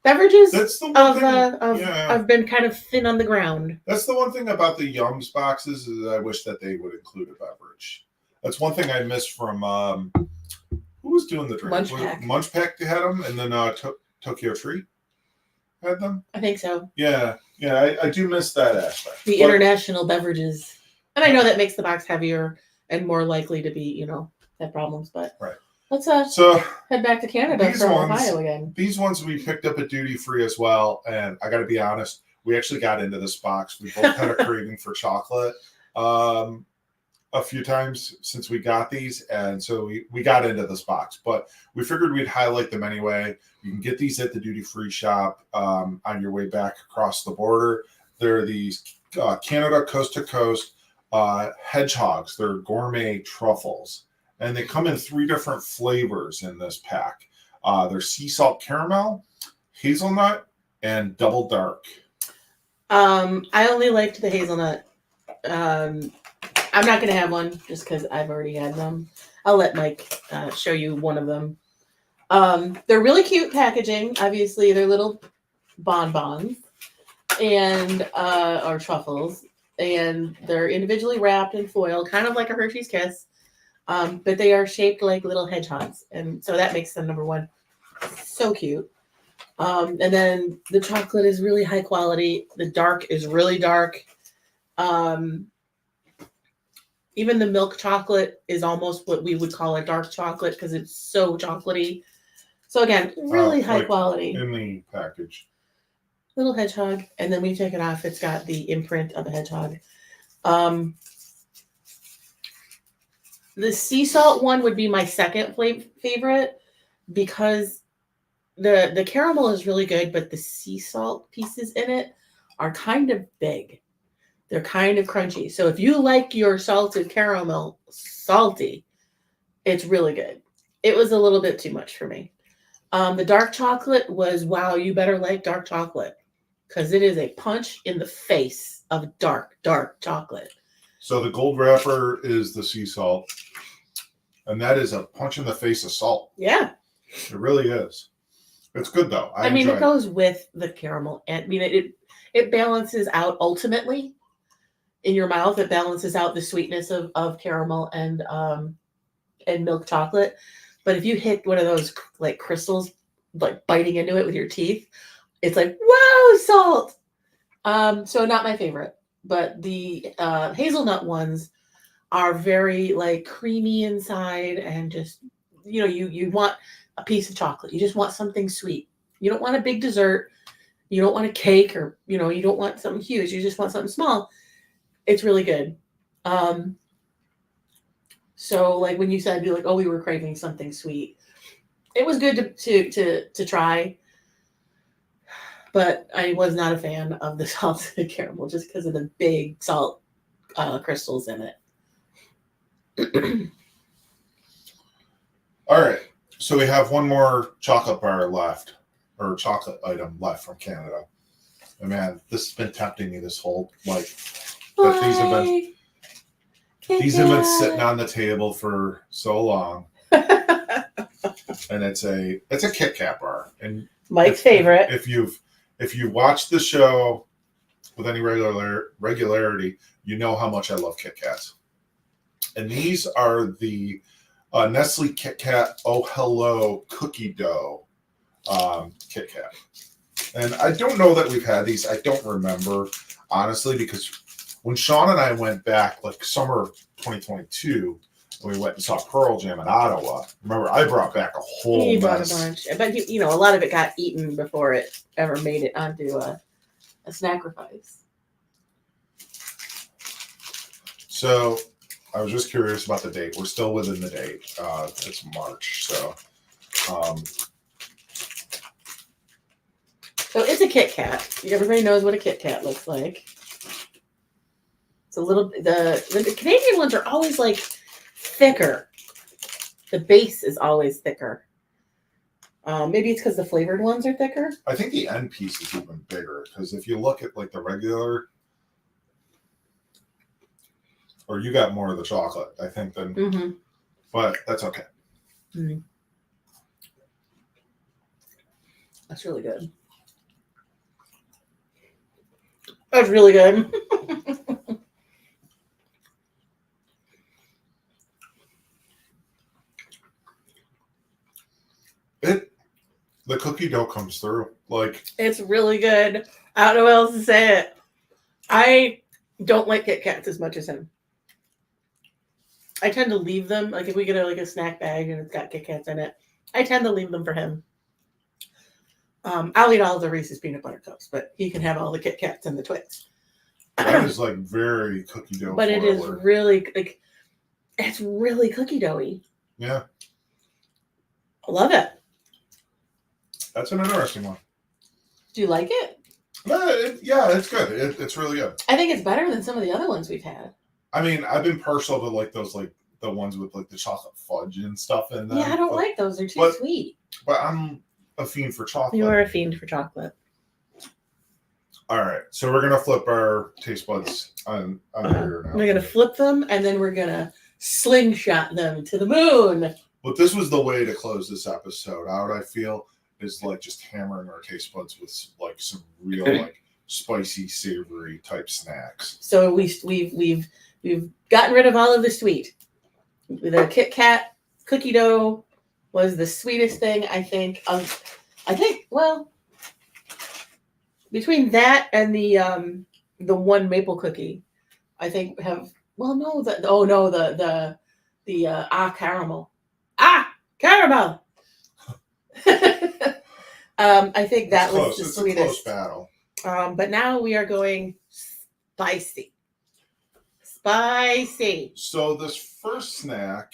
beverages I've been kind of thin on the ground. That's the one thing about the Yums boxes is I wish that they would include a beverage. That's one thing I missed from who was doing the drink? Munch Pack had them, and then Tokyo Treat had them. I think so. Yeah, I do miss that aspect. The international beverages. And I know that makes the box heavier and more likely to be, have problems. But let's head back to Canada from Ohio again. These ones we picked up at duty free as well. And I got to be honest, we actually got into this box. We both had a craving for chocolate a few times since we got these. And so we got into this box. But we figured we'd highlight them anyway. You can get these at the duty free shop on your way back across the border. There are these Canada Coast to Coast hedgehogs. They're gourmet truffles, and they come in 3 different flavors in this pack. They're sea salt caramel, hazelnut, and double dark. I only liked the hazelnut. I'm not going to have one just because I've already had them. I'll let Mike show you one of them. They're really cute packaging. Obviously, they're little bonbons and or truffles. And they're individually wrapped in foil, kind of like a Hershey's Kiss, but they are shaped like little hedgehogs, and so that makes them number one. So cute. And then the chocolate is really high quality. The dark is really dark. Even the milk chocolate is almost what we would call a dark chocolate because it's so chocolatey. So again, really high quality. In the package. Little hedgehog, and then when you take it off, it's got the imprint of a hedgehog. The sea salt one would be my second favorite because the caramel is really good, but the sea salt pieces in it are kind of big. They're kind of crunchy. So if you like your salted caramel salty, it's really good. It was a little bit too much for me. The dark chocolate was, wow, you better like dark chocolate. Because it is a punch in the face of dark chocolate. So the gold wrapper is the sea salt. And that is a punch in the face of salt. Yeah. It really is. It's good, though. I mean, it goes with the caramel. And I mean, it balances out ultimately in your mouth. It balances out the sweetness of caramel and milk chocolate. But if you hit one of those like crystals, like biting into it with your teeth, it's like, whoa, salt. So not my favorite, but the hazelnut ones are very like creamy inside and just, you want a piece of chocolate. You just want something sweet. You don't want a big dessert. You don't want a cake or, you don't want something huge. You just want something small. It's really good. So like when you said, be like, oh, we were craving something sweet. It was good to try. But I was not a fan of the salted caramel just because of the big salt crystals in it. All right. So we have one more chocolate bar left, or chocolate item left from Canada. And man, this has been tempting me this whole life. But these have been sitting on the table for so long. and it's a Kit Kat bar. And Mike's favorite. If you watch the show with any regularity, you know how much I love Kit Kats. And these are the Nestle Kit Kat Oh Hello cookie dough Kit Kat. And I don't know that we've had these. I don't remember, honestly, because when Sean and I went back, like summer of 2022, and we went and saw Pearl Jam in Ottawa, remember, I brought back a whole He mess. brought a bunch. But, a lot of it got eaten before it ever made it onto a Snackrifice. So I was just curious about the date. We're still within the date. It's March, so. So it's a Kit Kat. Everybody knows what a Kit Kat looks like. It's a little. The Canadian ones are always like thicker. The base is always thicker. Maybe it's because the flavored ones are thicker. I think the end piece is even bigger because if you look at like the regular, or you got more of the chocolate, I think, than. Mm-hmm. But that's okay. Mm. That's really good. That's really good. The cookie dough comes through. Like, it's really good. I don't know how else to say it. I don't like Kit Kats as much as him. I tend to leave them. Like if we get a snack bag and it's got Kit Kats in it, I tend to leave them for him. I'll eat all of the Reese's peanut butter cups, but he can have all the Kit Kats and the Twix. That is like very cookie dough. But it is really like it's really cookie doughy. Yeah. I love it. That's an interesting one. Do you like it? Yeah, it's good. It's really good. I think it's better than some of the other ones we've had. I mean, I've been partial to like those, like the ones with like the chocolate fudge and stuff in them. Yeah, I don't like those. They're too sweet. But I'm a fiend for chocolate. You are a fiend for chocolate. All right, so we're gonna flip our taste buds on here now. We're gonna flip them, and then we're gonna slingshot them to the moon. But this was the way to close this episode. How would I feel? Is like just hammering our taste buds with like some real like spicy, savory type snacks. So we've gotten rid of all of the sweet. The Kit Kat cookie dough was the sweetest thing I think. Well, between that and the one maple cookie, I think have the caramel. I think that was the sweetest. It's a close battle. But now we are going spicy. Spicy. So this first snack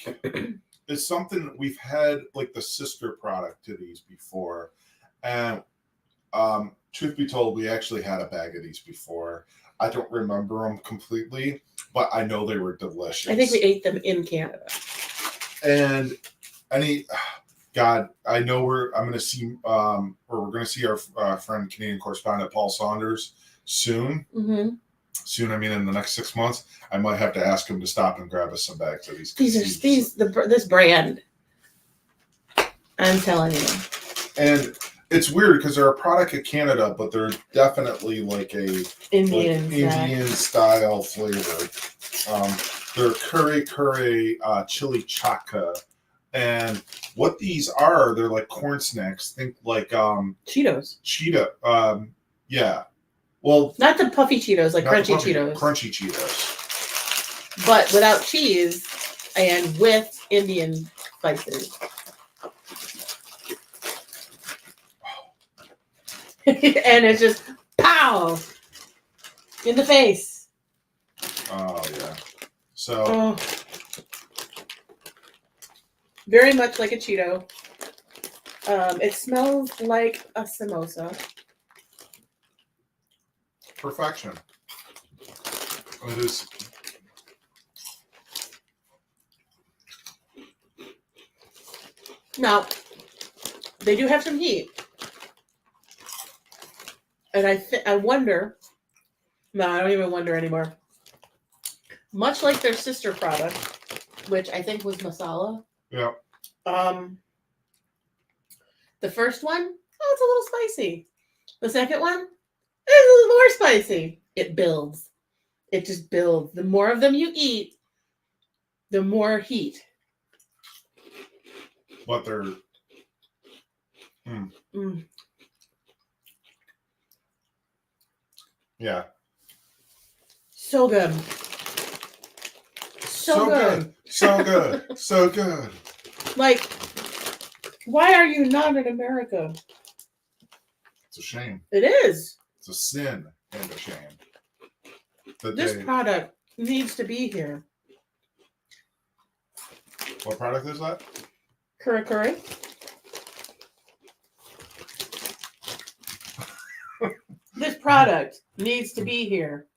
is something we've had like the sister product to these before. And truth be told, we actually had a bag of these before. I don't remember them completely, but I know they were delicious. I think we ate them in Canada. And God, I know we're going to see our friend Canadian correspondent Paul Saunders soon. Mm-hmm. Soon, I mean in the next 6 months. I might have to ask him to stop and grab us some bags of these. This brand. I'm telling you. And it's weird because they're a product of Canada, but they're definitely like a Indian style flavor. They're curry chili chaka. And what these are, they're like corn snacks. Think like Cheetos. Yeah. Well, not the puffy Cheetos, like crunchy Cheetos. Crunchy Cheetos. But without cheese and with Indian spices. And it's just pow in the face. Oh yeah. So very much like a Cheeto. It smells like a samosa. Perfection. It is. Now, they do have some heat. And I wonder. No, I don't even wonder anymore. Much like their sister product, which I think was masala. Yeah. The first one, oh, it's a little spicy. The second one, it's a little more spicy. It builds. It just builds. The more of them you eat, the more heat. But they're yeah. So good. So good. So good. So good. Like, why are you not in America? It's a shame. It is. It's a sin and a shame. This product needs to be here. What product is that? Curry. This product needs to be here.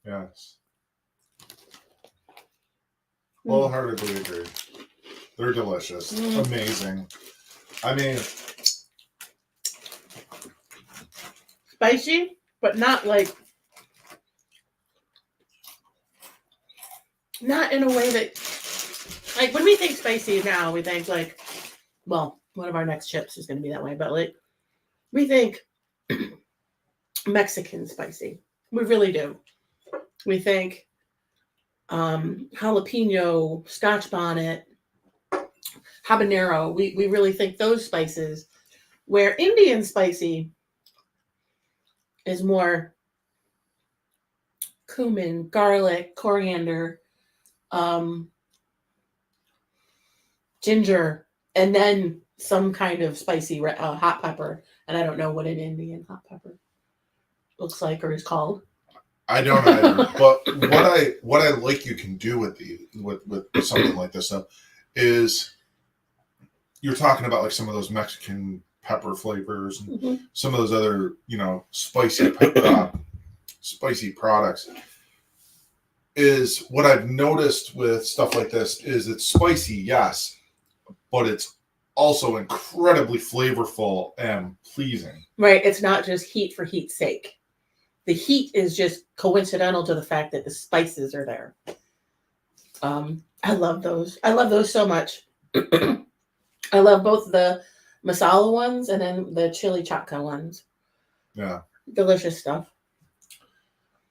Yes. Wholeheartedly agree. They're delicious. Amazing. I mean, spicy, but not like, not in a way that, like, when we think spicy now, we think like, well, one of our next chips is going to be that way, but like, we think Mexican spicy. We really do. We think jalapeno, Scotch bonnet, habanero. We really think those spices, where Indian spicy is more cumin, garlic, coriander, ginger, and then some kind of spicy hot pepper. And I don't know what an Indian hot pepper looks like or is called. I don't either. But what I like you can do with something like this stuff is you're talking about like some of those Mexican pepper flavors and some of those other, spicy products. Is what I've noticed with stuff like this is it's spicy, yes, but it's also incredibly flavorful and pleasing. Right. It's not just heat for heat's sake. The heat is just coincidental to the fact that the spices are there. I love those. I love those so much. I love both the masala ones and then the chili chaka ones. Yeah. Delicious stuff.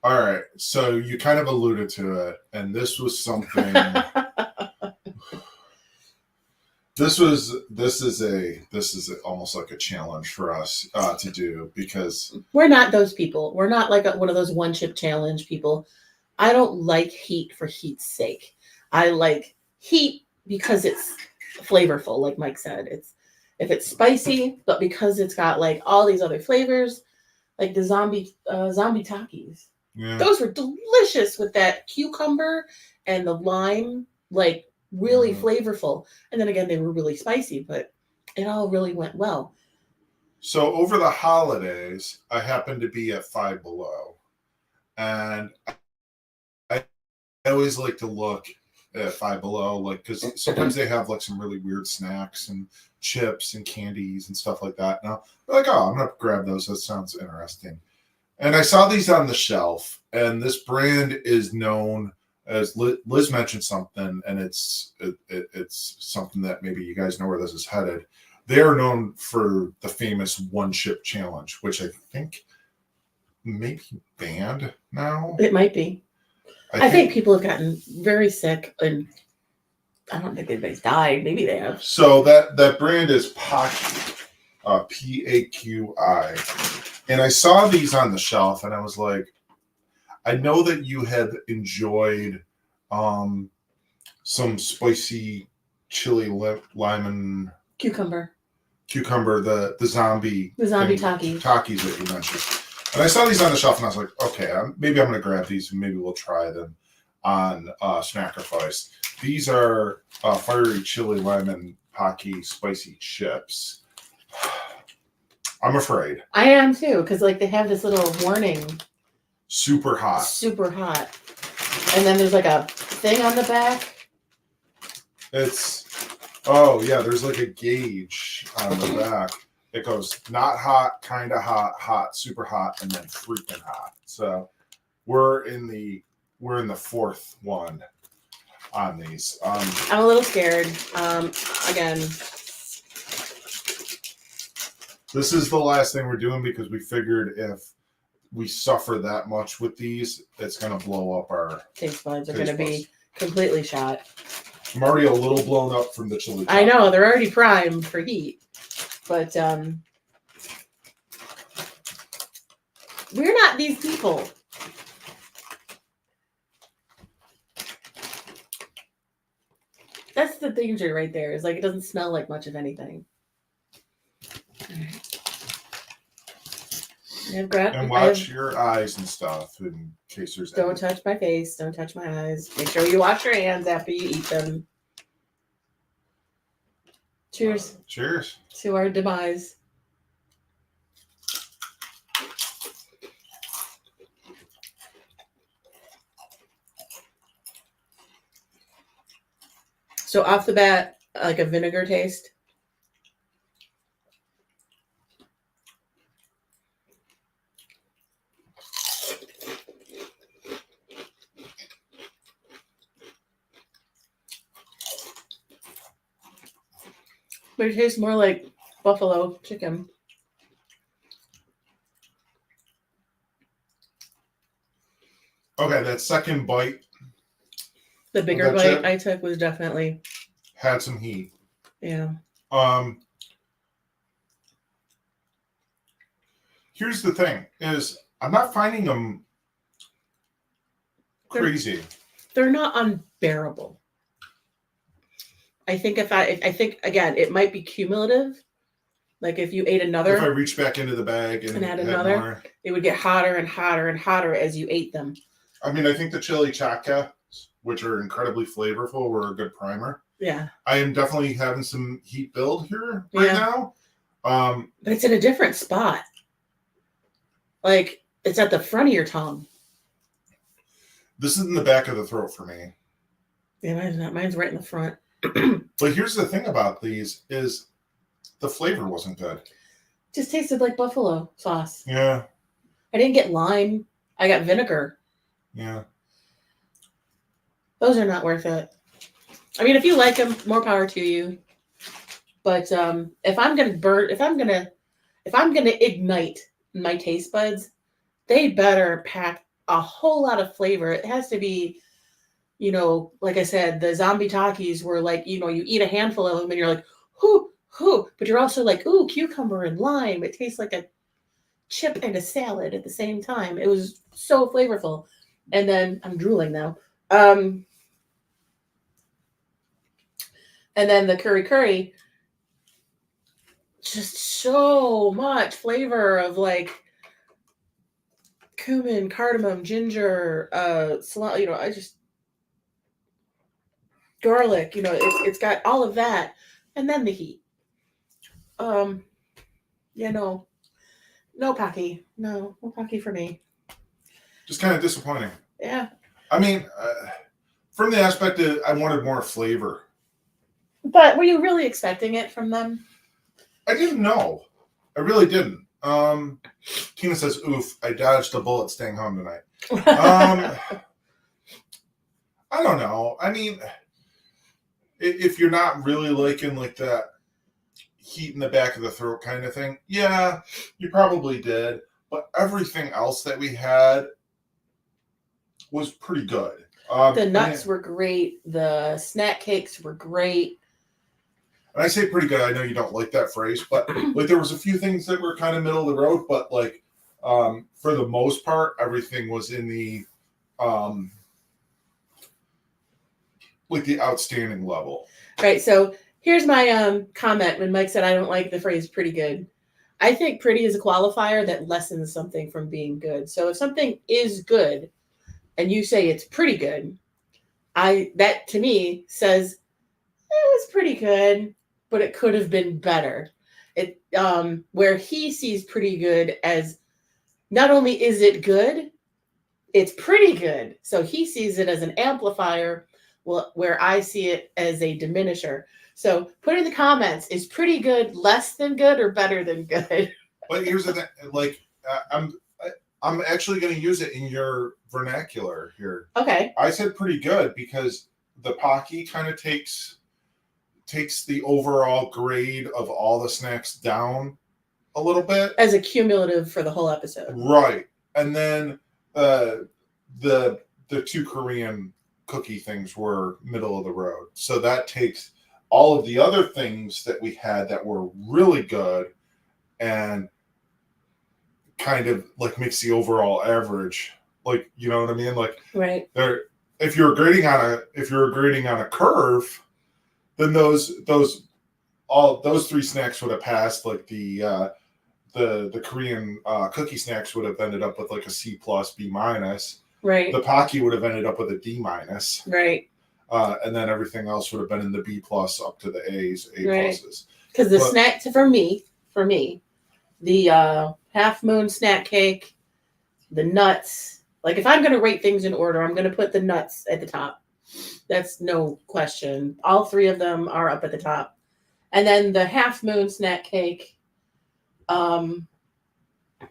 All right. So you kind of alluded to it, and this was something. This is almost like a challenge for us to do because we're not those people. We're not like one of those one chip challenge people. I don't like heat for heat's sake. I like heat because it's flavorful, like Mike said. If it's spicy, but because it's got like all these other flavors, like the zombie Takis. Yeah. Those were delicious with that cucumber and the lime, like really flavorful. And then again, they were really spicy, but it all really went well. So over the holidays, I happened to be at Five Below, and I always like to look at Five Below, like, because sometimes they have like some really weird snacks and chips and candies and stuff like that. Now, I'm like, oh, I'm gonna grab those. That sounds interesting. And I saw these on the shelf, and this brand is known as Liz mentioned something, and it's something that maybe you guys know where this is headed. They are known for the famous one chip challenge, which I think maybe banned now. It might be. I think people have gotten very sick, and I don't think anybody's died. Maybe they have. So that brand is Paqui, Paqui. And I saw these on the shelf, and I was like, I know that you had enjoyed some spicy chili lemon cucumber, the zombie Takis that you mentioned. And I saw these on the shelf, and I was like, okay, maybe I'm going to grab these, and maybe we'll try them on Snackrifice. These are fiery chili lemon Paqui spicy chips. I'm afraid. I am too, because like they have this little warning. Super hot. Super hot. And then there's like a thing on the back. There's like a gauge on the back. It goes not hot, kind of hot, hot, super hot, and then freaking hot. So we're in the fourth one on these. I'm a little scared. Again, This is the last thing we're doing because we figured if we suffer that much with these, it's going to blow up our taste buds. Are going to be completely shot. I'm already a little blown up from the chili. I know, they're already primed for heat. But we're not these people. That's the danger right there. Is like it doesn't smell like much of anything. All right. And watch your eyes and stuff in case there's. Don't touch my face. Don't touch my eyes. Make sure you wash your hands after you eat them. Cheers. Cheers to our demise. So off the bat, like a vinegar taste. But it tastes more like buffalo chicken. Okay, that second bite. The bigger bite I took was definitely had some heat. Yeah. Here's the thing: is I'm not finding them crazy. They're not unbearable. I think I think again, it might be cumulative. Like if you ate another, if I reach back into the bag and add another, more, it would get hotter and hotter and hotter as you ate them. I mean, I think the chili chaka, which are incredibly flavorful, were a good primer. Yeah. I am definitely having some heat build here right now. But it's in a different spot. Like it's at the front of your tongue. This is in the back of the throat for me. Yeah, mine's not. Mine's right in the front. But here's the thing about these is the flavor wasn't good. Just tasted like buffalo sauce. Yeah. I didn't get lime. I got vinegar. Yeah. Those are not worth it. I mean, if you like them, more power to you. But if I'm gonna ignite my taste buds, they better pack a whole lot of flavor. It has to be, you know, like I said, the zombie Takis were like, you know, you eat a handful of them and you're like, whoo, but you're also like, ooh, cucumber and lime. It tastes like a chip and a salad at the same time. It was so flavorful. And then I'm drooling now. And then the curry, just so much flavor of like cumin, cardamom, ginger, you know, garlic, you know, it's got all of that. And then the heat. Yeah, no Pocky. No Pocky for me. Just kind of disappointing. Yeah. I mean, from the aspect that I wanted more flavor. But were you really expecting it from them? I didn't know. I really didn't. Tina says, oof, I dodged a bullet staying home tonight. I don't know. I mean, if you're not really liking like that heat in the back of the throat kind of thing, yeah, you probably did. But everything else that we had was pretty good. The nuts were great. The snack cakes were great. And I say pretty good. I know you don't like that phrase, but like there was a few things that were kind of middle of the road, but like for the most part, everything was in the like the outstanding level. Right. So here's my comment when Mike said I don't like the phrase pretty good. I think pretty is a qualifier that lessens something from being good. So if something is good and you say it's pretty good, that to me says it was pretty good, but it could have been better. It where he sees pretty good as not only is it good, it's pretty good. So he sees it as an amplifier, where I see it as a diminisher. So put in the comments, is pretty good less than good or better than good? But here's the thing, like I'm actually going to use it in your vernacular here. Okay. I said pretty good because the Pocky kind of takes the overall grade of all the snacks down a little bit as a cumulative for the whole episode, right? And then the 2 Korean cookie things were middle of the road. So that takes all of the other things that we had that were really good and kind of like makes the overall average, like, you know what I mean? Like, right? If you're grading on a curve, then those 3 snacks would have passed. Like the Korean cookie snacks would have ended up with like a C+, B-. Right. The Pocky would have ended up with a D-. Right. And then everything else would have been in the B+ up to the A's, A+. Right. Because the snack, for me, the Half Moon snack cake, the nuts. Like, if I'm going to rate things in order, I'm going to put the nuts at the top. That's no question. All 3 of them are up at the top. And then the Half Moon snack cake. The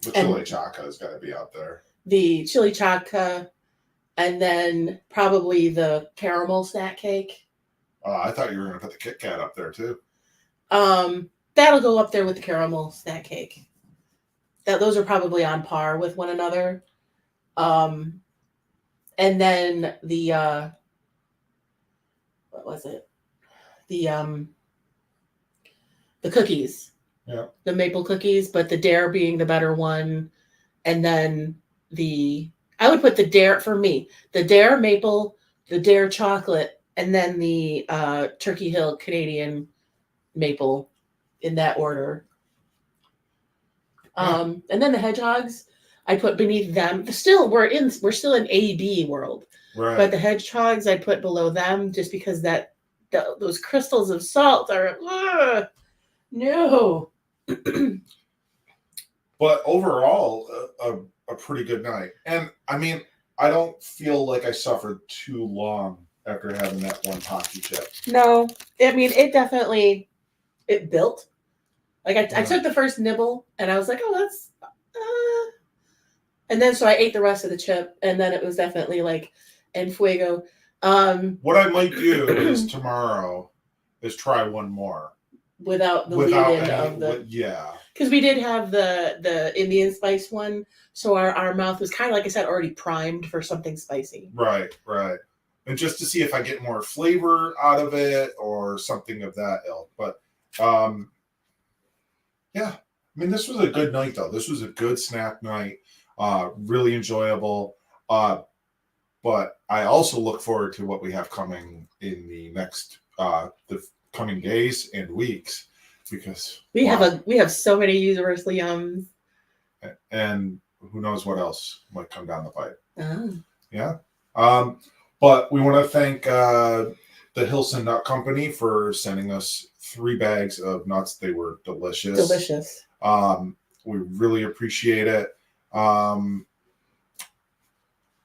chili chaka has got to be out there. The chili chaka. And then probably the caramel snack cake. I thought you were going to put the Kit Kat up there, too. That'll go up there with the caramel snack cake. Those are probably on par with one another. And then the what was it? The cookies. Yeah. The maple cookies, but the Dare being the better one. And then I would put the Dare, for me, the Dare maple, the Dare chocolate, and then the Turkey Hill Canadian maple in that order. And then the hedgehogs, I put beneath them. Still, we're still in A-B world. Right. But the hedgehogs I put below them just because those crystals of salt are no. But overall, a pretty good night. And I mean, I don't feel like I suffered too long after having that one Pocky chip. No, I mean, it built. Like I took the first nibble and I was like, oh, that's, and then so I ate the rest of the chip and then it was definitely like en fuego. What I might do is tomorrow is try one more without the lead-in of the yeah. Because we did have the Indian spice one, so our mouth was kind of, like I said, already primed for something spicy. Right. And just to see if I get more flavor out of it or something of that ilk. But yeah, I mean, this was a good night though. This was a good snack night, really enjoyable. But I also look forward to what we have coming in the next the coming days and weeks. Because we have so many universal yums, and who knows what else might come down the pipe. Yeah. But we want to thank the Hilson Nut Company for sending us 3 bags of nuts. They were delicious. We really appreciate it.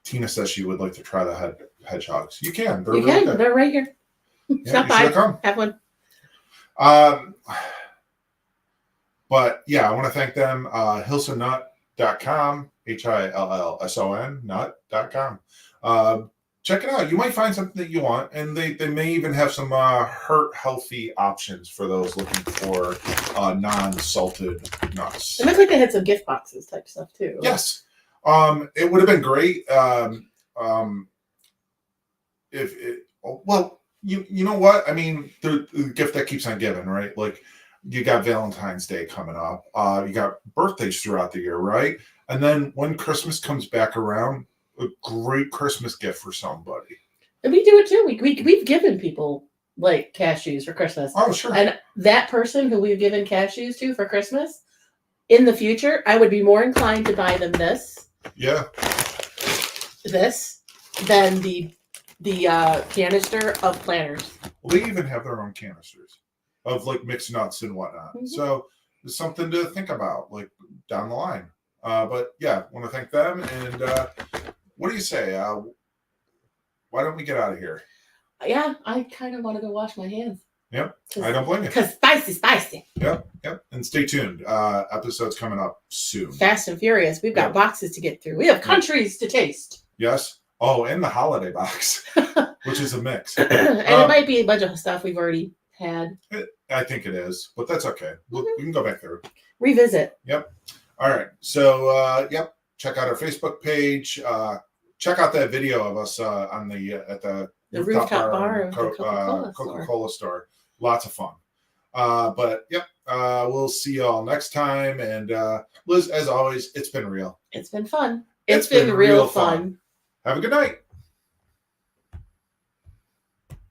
Tina says she would like to try the hedgehogs. You can. They're really good. They're right here. Yeah, stop by. Come. Have one. But yeah, I want to thank them. Hilsonnut.com, HILLSON nut.com. Check it out. You might find something that you want, and they may even have some heart healthy options for those looking for non-salted nuts. It looked like they had some gift boxes type stuff too. Yes. It would have been great if it, well, you know what? I mean, the gift that keeps on giving, right? Like, you got Valentine's Day coming up. You got birthdays throughout the year, right? And then when Christmas comes back around, a great Christmas gift for somebody. And we do it too. We've given people like cashews for Christmas. Oh, sure. And that person who we've given cashews to for Christmas, in the future, I would be more inclined to buy them this. Yeah. This than the canister of planters. Well, they even have their own canisters of like mixed nuts and whatnot. Mm-hmm. So it's something to think about, like down the line. But yeah, want to thank them. And what do you say? Why don't we get out of here? Yeah, I kind of want to go wash my hands. Yep, I don't blame you. Because spicy. Yep. And stay tuned. Episodes coming up soon. Fast and Furious. We've got boxes to get through. We have countries to taste. Yes. Oh, and the holiday box, which is a mix. And it might be a bunch of stuff we've already had. I think it is, but that's okay. We can go back there. Revisit. Yep. All right. So, yep. Check out our Facebook page. Check out that video of us on the at the rooftop bar of the Coca-Cola store. Lots of fun. But yep, we'll see you all next time. And Liz, as always, it's been real. It's been fun. It's been real fun. Have a good night.